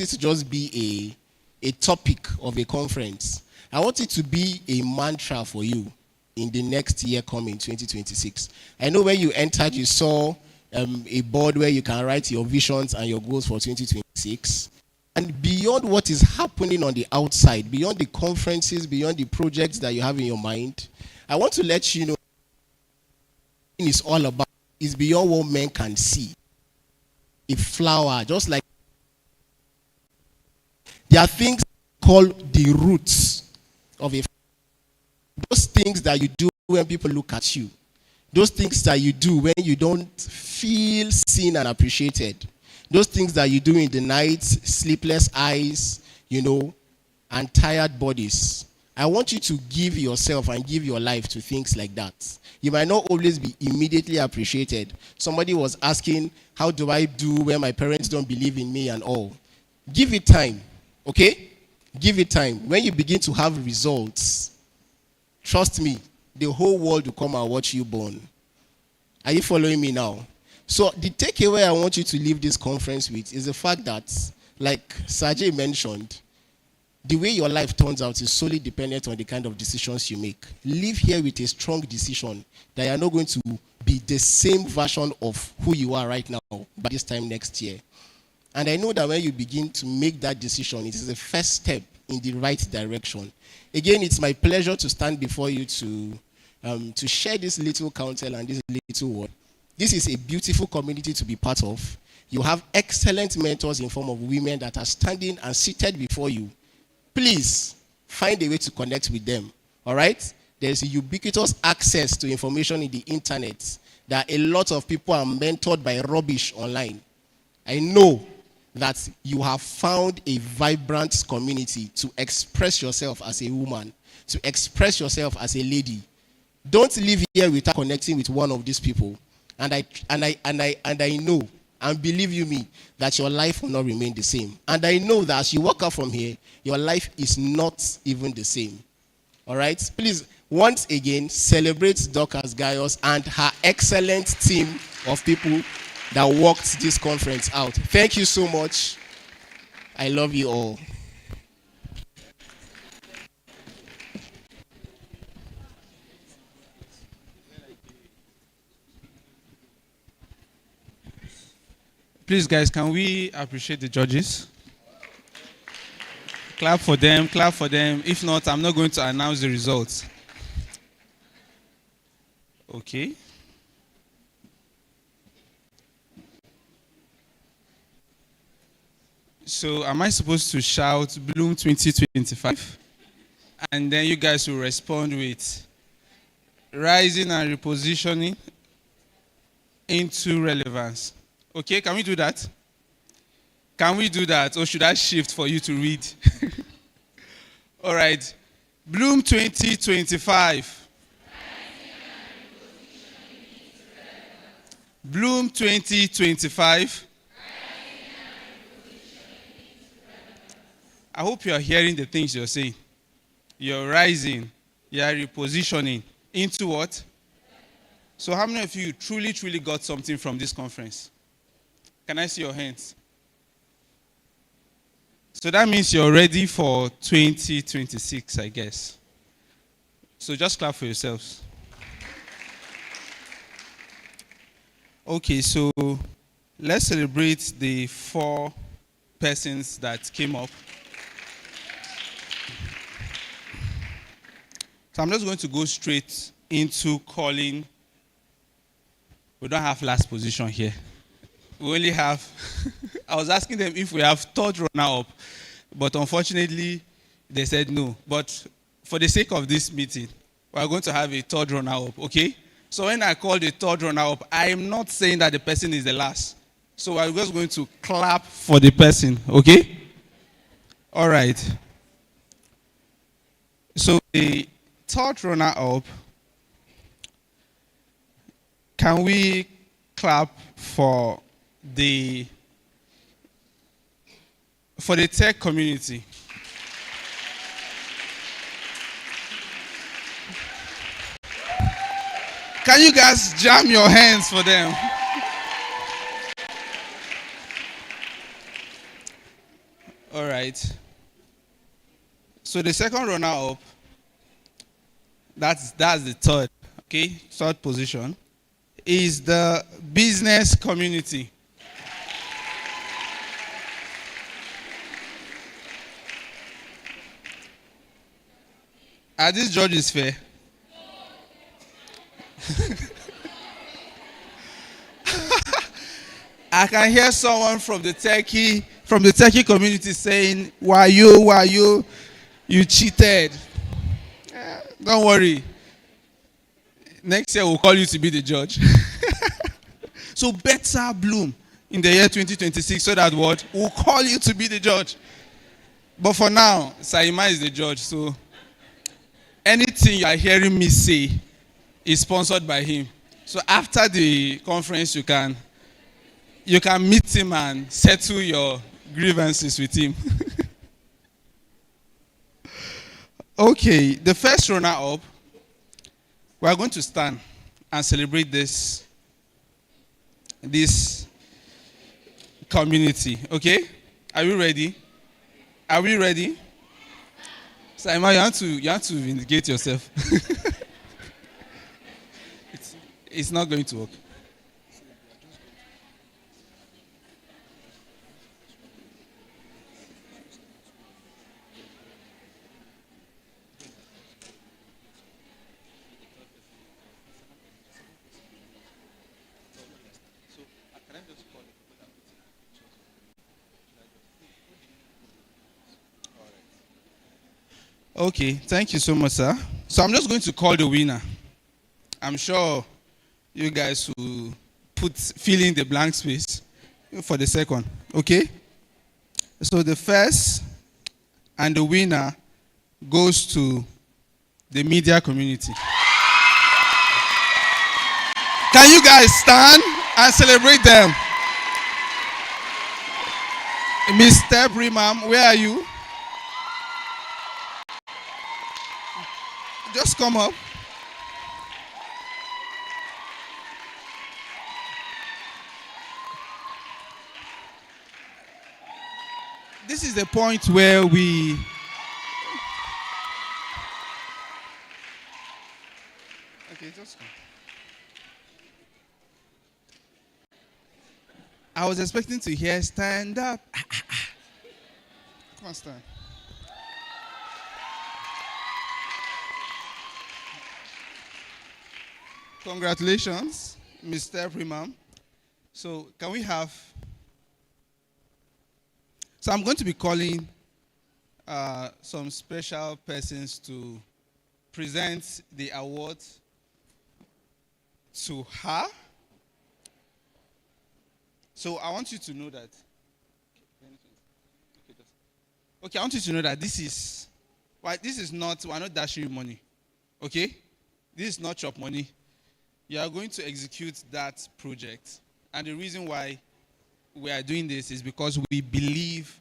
it to just be a topic of a conference. I want it to be a mantra for you in the next year coming, 2026. I know when you entered, you saw a board where you can write your visions and your goals for 2026. And beyond what is happening on the outside, beyond the conferences, beyond the projects that you have in your mind, I want to let you know what it's all about is beyond what men can see. A flower, just like there are things called the roots of a flower. Those things that you do when people look at you. Those things that you do when you don't feel seen and appreciated. Those things that you do in the night, sleepless eyes, and tired bodies. I want you to give yourself and give your life to things like that. You might not always be immediately appreciated. Somebody was asking, how do I do when my parents don't believe in me and all? Give it time, okay? Give it time. When you begin to have results, trust me, the whole world will come and watch you burn. Are you following me now? So the takeaway I want you to leave this conference with is the fact that, like Sajay mentioned, the way your life turns out is solely dependent on the kind of decisions you make. Leave here with a strong decision that you are not going to be the same version of who you are right now by this time next year. And I know that when you begin to make that decision, it is the first step in the right direction. Again, it's my pleasure to stand before you to share this little counsel and this little word. This is a beautiful community to be part of. You have excellent mentors in form of women that are standing and seated before you. Please find a way to connect with them. All right? There's ubiquitous access to information in the internet. There are a lot of people are mentored by rubbish online. I know that you have found a vibrant community to express yourself as a woman, to express yourself as a lady. Don't leave here without connecting with one of these people. And I know, and believe you me, that your life will not remain the same. And I know that as you walk out from here, your life is not even the same. All right? Please, once again, celebrate Dorcas Gaius and her excellent team of people that worked this conference out. Thank you so much. I love you all. Please, guys, can we appreciate the judges? Clap for them, clap for them. If not, I'm not going to announce the results. Okay. So, am I supposed to shout Bloom 2025? And then you guys will respond with rising and repositioning into relevance. Okay, can we do that? Can we do that? Or should I shift for you to read? All right. Bloom 2025. Bloom 2025. I hope you are hearing the things you're saying. You're rising. You are repositioning into what? So how many of you truly, truly got something from this conference? Can I see your hands? So that means you're ready for 2026, I guess. So just clap for yourselves. Okay, so let's celebrate the 4 persons that came up. So I'm just going to go straight into calling. We don't have last position here. We only have, I was asking them if we have third runner-up, but unfortunately, they said no. But for the sake of this meeting, we are going to have a third runner-up, okay? So when I call the third runner-up, I am not saying that the person is the last. So we're just going to clap for the person, okay? All right. So the third runner-up, can we clap for the tech community? Can you guys jam your hands for them? All right. So the second runner-up, that's the third, okay, third position, is the business community. Are these judges fair? I can hear someone from the techie community saying, why you cheated. Don't worry. Next year we'll call you to be the judge. So better bloom in the year 2026 so that what? We'll call you to be the judge. But for now, Saima is the judge. So anything you are hearing me say is sponsored by him. So after the conference, you can meet him and settle your grievances with him. Okay, the first runner-up, we are going to stand and celebrate this community. Okay? Are we ready? Are we ready? Saima, you have to vindicate yourself. It's not going to work. Okay, thank you so much, sir. So I'm just going to call the winner. I'm sure you guys will fill in the blank space for the second. Okay? So the first and the winner goes to the media community. Can you guys stand and celebrate them? Mr. Brimam, where are you? Just come up. This is the point where we okay, just come. I was expecting to hear stand up. Come on, stand. Congratulations, Mr. Primam. So can we have... So I'm going to be calling some special persons to present the award to her. So I want you to know that... Okay, I want you to know that this is not... We're not dashing you money. Okay? This is not chop money. You are going to execute that project. And the reason why we are doing this is because we believe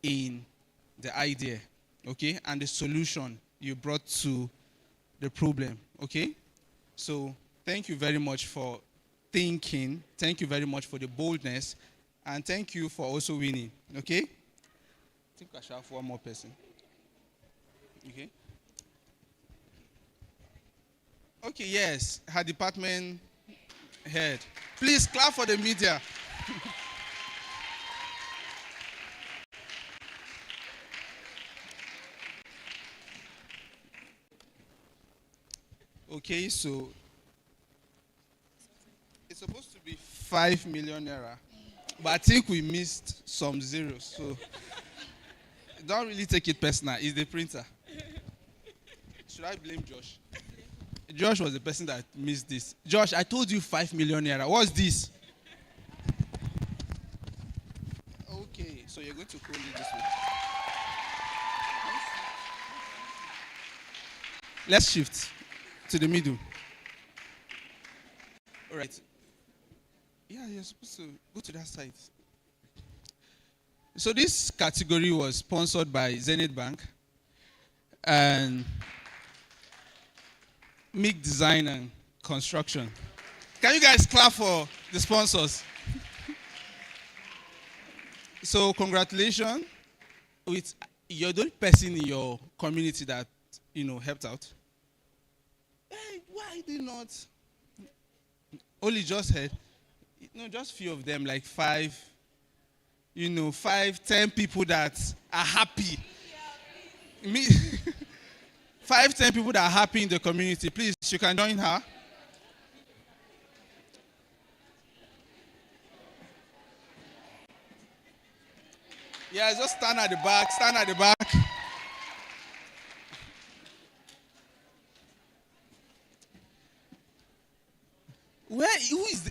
in the idea, okay, and the solution you brought to the problem, okay? So thank you very much for thinking. Thank you very much for the boldness. And thank you for also winning, okay? I think I should have one more person. Okay? Okay, yes, her department head. Please clap for the media. Okay, so it's supposed to be 5 million naira, but I think we missed some zeros, so don't really take it personal. It's the printer. Should I blame Josh? Josh was the person that missed this. Josh, I told you 5 million naira. What's this? Okay, so you're going to call it this way. Let's shift to the middle. All right. Yeah, you're supposed to go to that side. So this category was sponsored by Zenith Bank and MIG Design and Construction. Can you guys clap for the sponsors? So congratulations. You're the only person in your community that, helped out. Hey, why did not? Only just heard. Just few of them, like 5, 10 people that are happy. Me, 5, 10 people that are happy in the community. Please, you can join her. Yeah, just stand at the back. Stand at the back.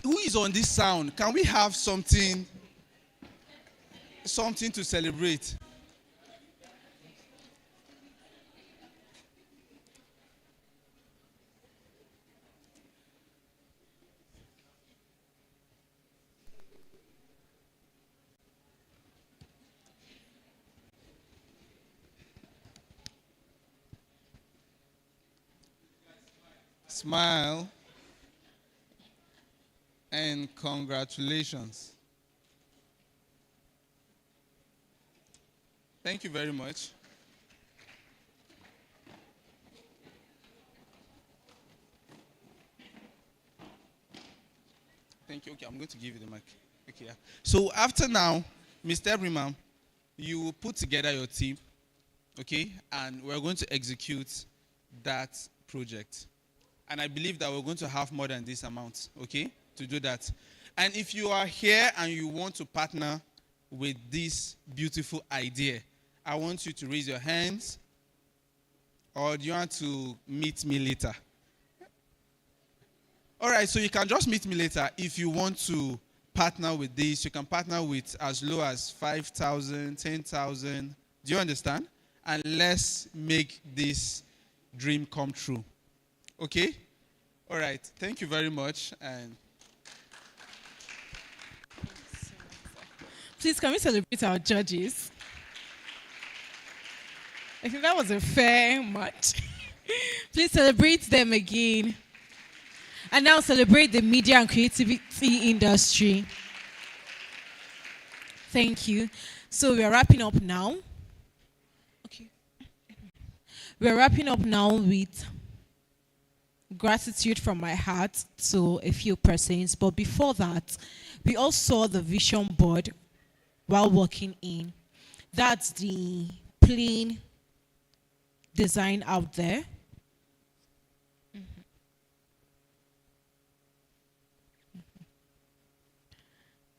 Who is on this sound? Can we have something to celebrate? Smile. And congratulations. Thank you very much. Thank you. Okay, I'm going to give you the mic. Okay, yeah. So after now, Mr. Everyman, you will put together your team, okay? And we're going to execute that project. And I believe that we're going to have more than this amount, okay, to do that. And if you are here and you want to partner with this beautiful idea, I want you to raise your hands Or do you want to meet me later? All right, so you can just meet me later. If you want to partner with this, you can partner with as low as 5,000, 10,000. Do you understand? And let's make this dream come true. Okay? All right. Thank you very much. And Please, can we celebrate our judges? I think that was a fair match. Please celebrate them again. And now celebrate the media and creativity industry. Thank you. So we are wrapping up now. Okay. We are wrapping up now with gratitude from my heart to a few persons. But before that, we all saw the vision board while walking in. That's the plain design out there.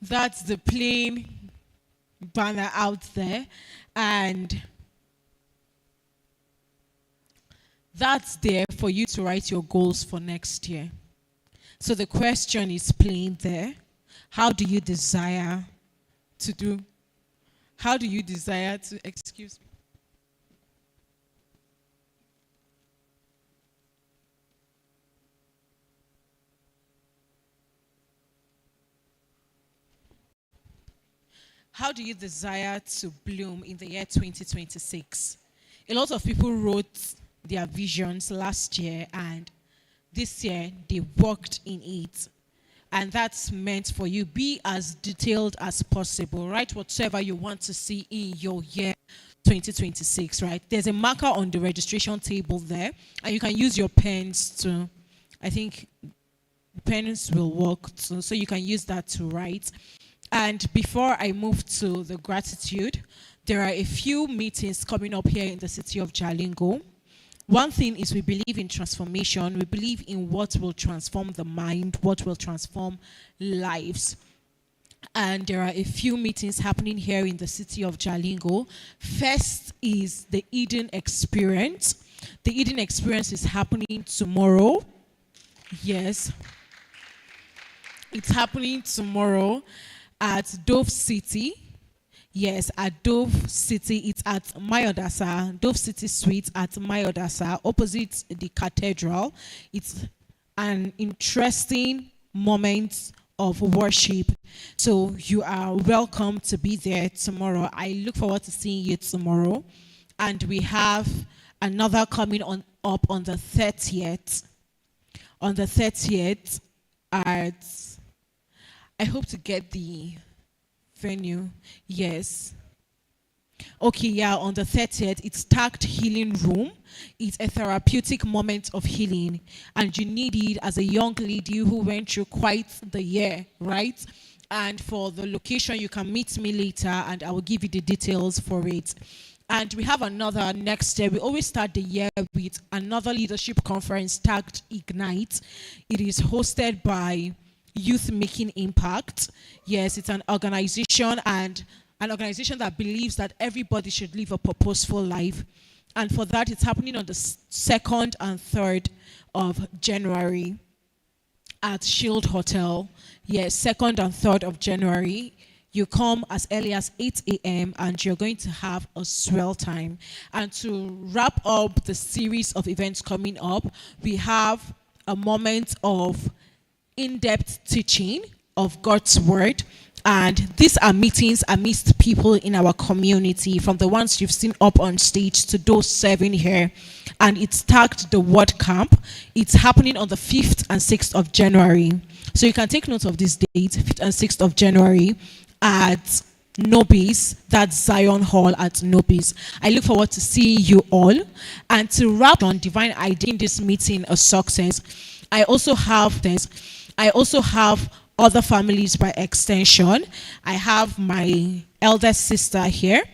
That's the plain banner out there, and that's there for you to write your goals for next year. So the question is plain there. How do you desire to do? How do you desire to, excuse me? How do you desire to bloom in the year 2026? A lot of people wrote their visions last year, and this year they worked in it. And that's meant for you. Be as detailed as possible. Write whatever you want to see in your year 2026, right? There's a marker on the registration table there, and you can use your pens to, I think pens will work too, so you can use that to write. And before I move to the gratitude, there are a few meetings coming up here in the city of Jalingo. One thing is we believe in transformation. We believe in what will transform the mind, what will transform lives. And there are a few meetings happening here in the city of Jalingo. First is the Eden Experience. The Eden Experience is happening tomorrow. Yes. It's happening tomorrow at Dove City. Yes, at Dove City. It's at Mayodasa, Dove City Suite at Mayodasa, opposite the cathedral. It's an interesting moment of worship. So you are welcome to be there tomorrow. I look forward to seeing you tomorrow. And we have another coming up on the 30th. On the 30th at, I hope to get the venue. Yes. Okay, yeah, on the 30th, it's tagged Healing Room. It's a therapeutic moment of healing, and you need it as a young lady who went through quite the year, right? And for the location, you can meet me later, and I will give you the details for it. And we have another next year. We always start the year with another leadership conference tagged Ignite. It is hosted by Youth Making Impact. Yes, it's an organization, and an organization that believes that everybody should live a purposeful life. And for that, it's happening on the 2nd and 3rd of January at Shield Hotel. Yes, 2nd and 3rd of January. You come as early as 8 a.m. and you're going to have a swell time. And to wrap up the series of events coming up, we have a moment of in-depth teaching of God's word. And these are meetings amidst people in our community, from the ones you've seen up on stage to those serving here. And it's tagged the Word Camp. It's happening on the 5th and 6th of January. So you can take note of this date, 5th and 6th of January at Nobis. That's Zion Hall at Nobis. I look forward to seeing you all. And to wrap on divine idea in this meeting a success, I also have other families by extension. I have my elder sister here.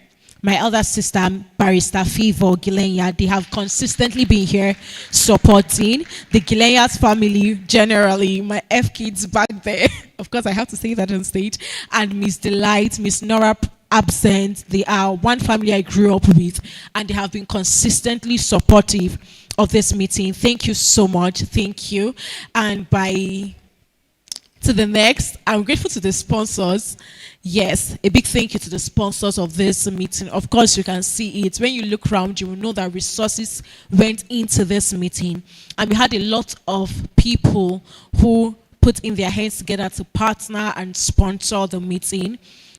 My elder sister, Barrister Favor Gilenya. They have consistently been here supporting the Gilenyas family generally. My F kids back there. Of course, I have to say that on stage. And Miss Delight, Miss Nora absent. They are one family I grew up with, and they have been consistently supportive of this meeting. Thank you so much. Thank you. And to the next, I'm grateful to the sponsors. Yes, a big thank you to the sponsors of this meeting. Of course, you can see it. When you look around, you will know that resources went into this meeting. And we had a lot of people who put in their hands together to partner and sponsor the meeting.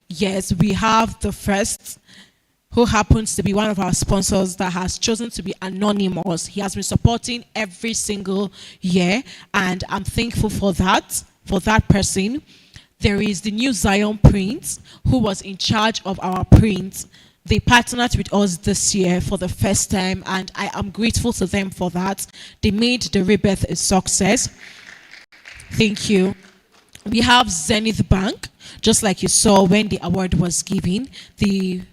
Yes, we have the first, who happens to be one of our sponsors that has chosen to be anonymous. He has been supporting every single year, and I'm thankful for that person. There is the New Zion Print, who was in charge of our print. They partnered with us this year for the first time, and I am grateful to them for that. They made the Rebirth a success. Thank you. We have Zenith Bank, just like you saw when the award was given. They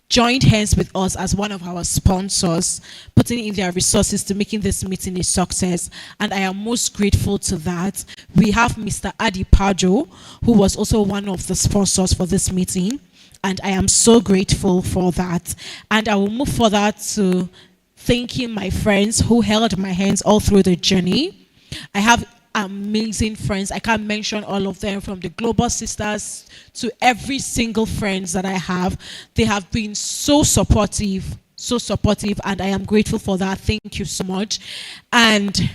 joined hands with us as one of our sponsors, putting in their resources to making this meeting a success, and I am most grateful to that. We have Mr. Adi Pajo, who was also one of the sponsors for this meeting, and I am so grateful for that. And I will move further to thanking my friends who held my hands all through the journey. I have amazing friends. I can't mention all of them, from the Global Sisters to every single friends that I have. They have been so supportive, and I am grateful for that. Thank you so much. And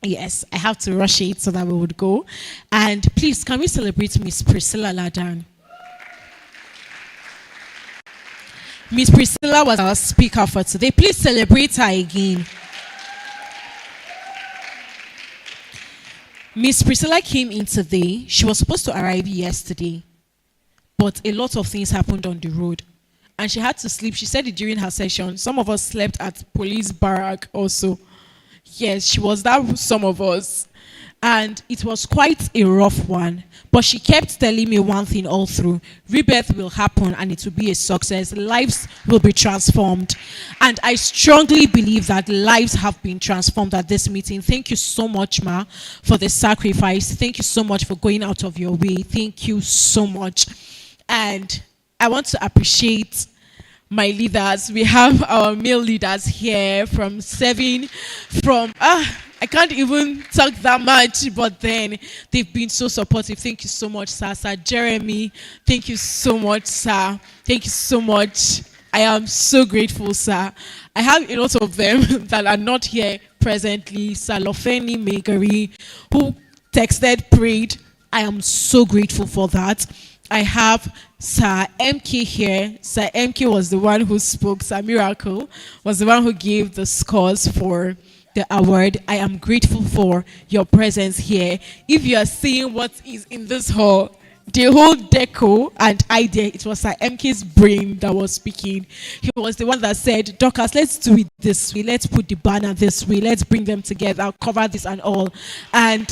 yes, I have to rush it so that we would go. And please, can we celebrate Miss Priscilla Ladan? Miss Priscilla was our speaker for today. Please celebrate her again. Miss Priscilla came in today. She was supposed to arrive yesterday, but a lot of things happened on the road, and she had to sleep. She said it during her session. Some of us slept at police barrack also. Yes, she was that with some of us, and it was quite a rough one. But she kept telling me one thing all through: Rebirth will happen and it will be a success. Lives will be transformed. And I strongly believe that lives have been transformed at this meeting. Thank you so much, Ma, for the sacrifice. Thank you so much for going out of your way. Thank you so much. And I want to appreciate my leaders. We have our male leaders here from serving from I can't even talk that much, but then they've been so supportive. Thank you so much, sir. Sir Jeremy, thank you so much, sir. Thank you so much. I am so grateful, sir. I have a lot of them that are not here presently. Sir Lofeni Megari, who texted, prayed. I am so grateful for that. I have Sir MK here. Sir MK was the one who spoke. Sir Miracle was the one who gave the scores for the award. I am grateful for your presence here. If you are seeing what is in this hall, the whole deco and idea, it was Sir MK's brain that was speaking. He was the one that said, Dorcas, let's do it this way. Let's put the banner this way. Let's bring them together, cover this and all. And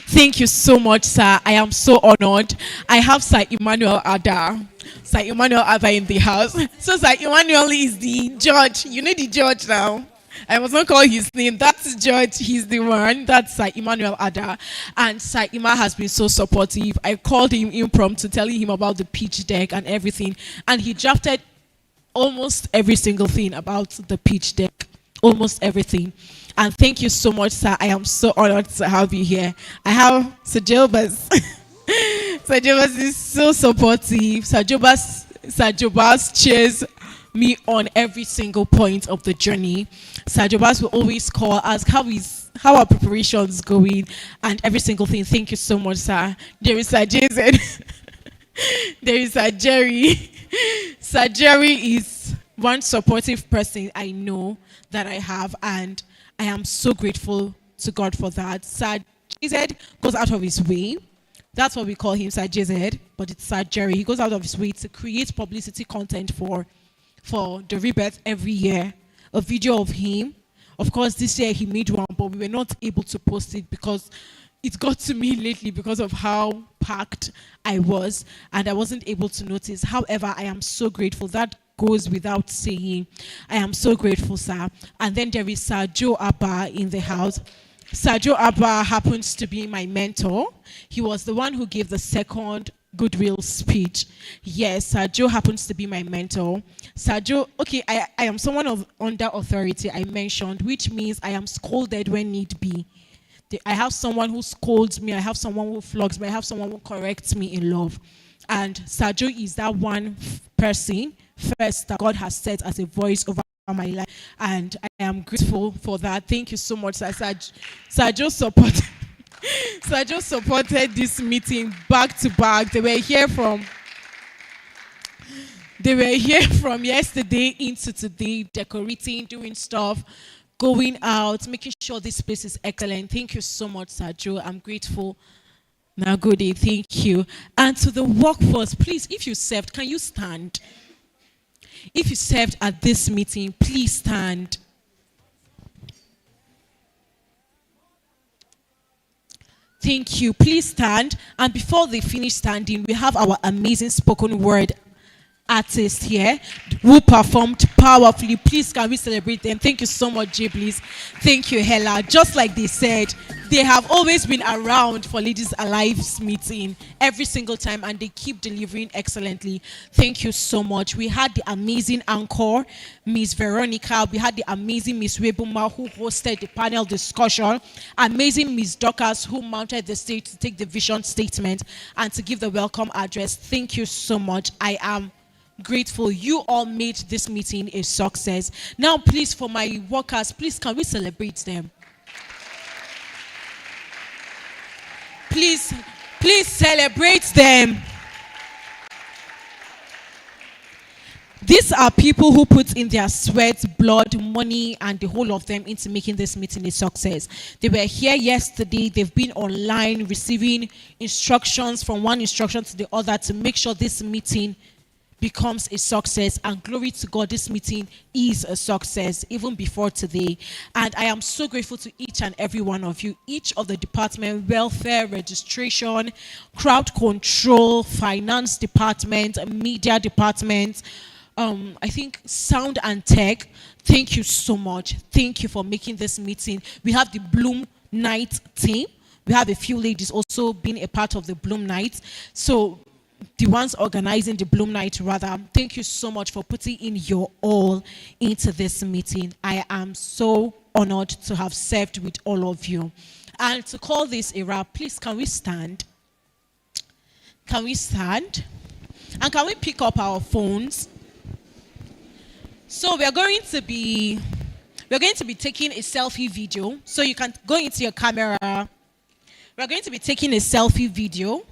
thank you so much, sir. I am so honored. I have Sir Emmanuel Ada. Sir Emmanuel Ada in the house. So Sir Emmanuel is the judge. You know the judge now. I must not call his name. That's judge. He's the one. That's Sir Emmanuel Ada. And Sir Ima has been so supportive. I called him impromptu, telling him about the pitch deck and everything. And he drafted almost every single thing about the pitch deck. Almost everything. And thank you so much, sir. I am so honored to have you here. I have Sir Jobas. Sir Jobas is so supportive. Sir Jobas cheers me on every single point of the journey. Sir Jobas will always call, ask how are preparations going, and every single thing. Thank you so much, sir. There is Sir Jason. There is Sir Jerry. Sir Jerry is one supportive person I know that I have, and I am so grateful to God for that. Sir JZ goes out of his way. That's what we call him, Sir JZ, but it's Sir Jerry. He goes out of his way to create publicity content for the Rebirth every year. A video of him. Of course, this year he made one, but we were not able to post it because it got to me lately because of how packed I was, and I wasn't able to notice. However, I am so grateful. That goes without saying. I am so grateful, sir. And then there is Sir Joe Abba in the house. Sir Joe Abba happens to be my mentor. He was the one who gave the second goodwill speech. Yes, Sir Joe happens to be my mentor. Sir Joe, okay, I am someone of under authority, I mentioned, which means I am scolded when need be. I have someone who scolds me, I have someone who flogs me, I have someone who corrects me in love. And Sir Joe is that one person, first, that God has set as a voice over my life. And I am grateful for that. Thank you so much, Sir. Sir Joe supported. Sir Joe supported this meeting back to back. They were here from yesterday into today, decorating, doing stuff, going out, making sure this place is excellent. Thank you so much, Sir Joe. I'm grateful. Now, good day. Thank you. And to the workforce, please, if you served, can you stand? If you served at this meeting, please stand. Thank you. Please stand. And before they finish standing, we have our amazing spoken word artist here who performed powerfully. Please, can we celebrate them? Thank you so much, Jay, please. Thank you, Hella. Just like they said, they have always been around for Ladies Alive's meeting every single time, and they keep delivering excellently. Thank you so much. We had the amazing anchor, Miss Veronica. We had the amazing Miss Webuma, who hosted the panel discussion. Amazing Miss Dorcas, who mounted the stage to take the vision statement and to give the welcome address. Thank you so much. I am grateful. You all made this meeting a success. Now, please, for my workers, please, can we celebrate them? Please celebrate them. These are people who put in their sweat, blood, money, and the whole of them into making this meeting a success. They were here yesterday. They've been online receiving instructions from one instruction to the other to make sure this meeting becomes a success. And glory to God, this meeting is a success even before today. And I am so grateful to each and every one of you, each of the department: welfare, registration, crowd control, finance department, media department, I think sound and tech. Thank you so much. Thank you for making this meeting. We have the Bloom Night team. We have a few ladies also being a part of the Bloom Night. So the ones organizing the Bloom Night, rather, thank you so much for putting in your all into this meeting. I am so honored to have served with all of you. And to call this a wrap, please, can we stand? Can we stand? And can we pick up our phones? So we're going to be taking a selfie video. So you can go into your camera. We're going to be taking a selfie video.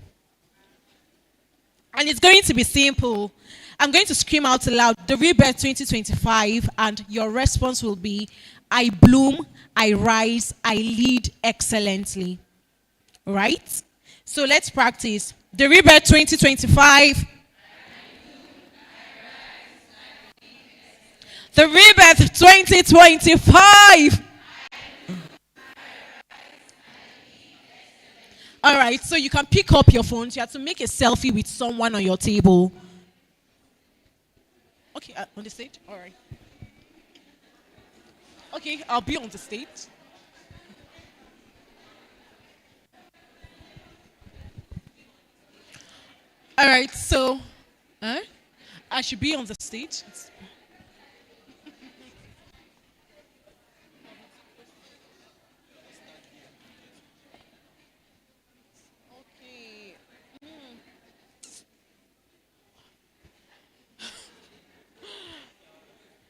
And it's going to be simple. I'm going to scream out loud, the Rebirth 2025, and your response will be, I bloom, I rise, I lead excellently. Right? So let's practice. The Rebirth 2025. The Rebirth 2025. All right, so you can pick up your phones. You have to make a selfie with someone on your table. Okay, on the stage? All right. Okay, I'll be on the stage. All right, so I should be on the stage.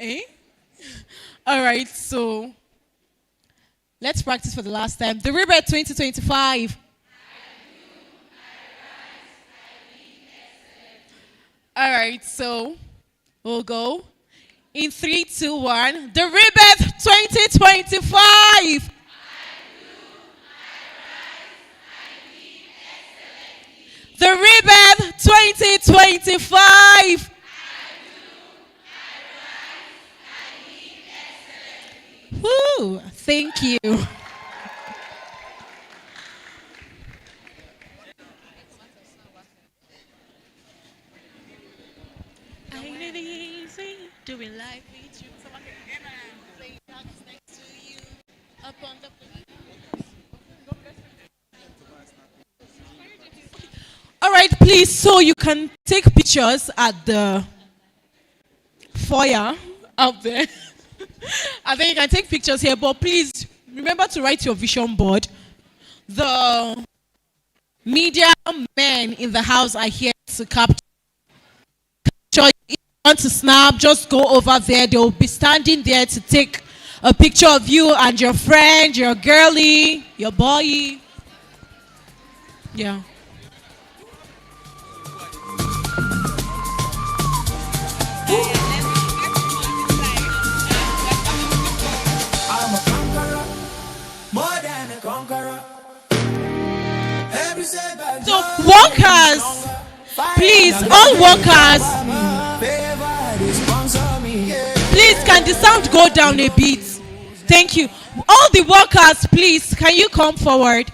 Eh? All right, so let's practice for the last time. The Rebirth 2025. All right, so we'll go in 3, 2, 1. The Rebirth 2025. The Rebirth 2025. Woo, thank you. Doing life with you. Next to you. Up on the all right, please, so you can take pictures at the foyer out there. And then you can take pictures here, but please remember to write your vision board. The media men in the house are here to capture. If you want to snap, just go over there. They will be standing there to take a picture of you and your friend, your girlie, your boy. Yeah. I'm a conqueror, more than a conqueror. Every setback. So workers, please, all workers, please, can the sound go down a bit? Thank you. All the workers, please, can you come forward?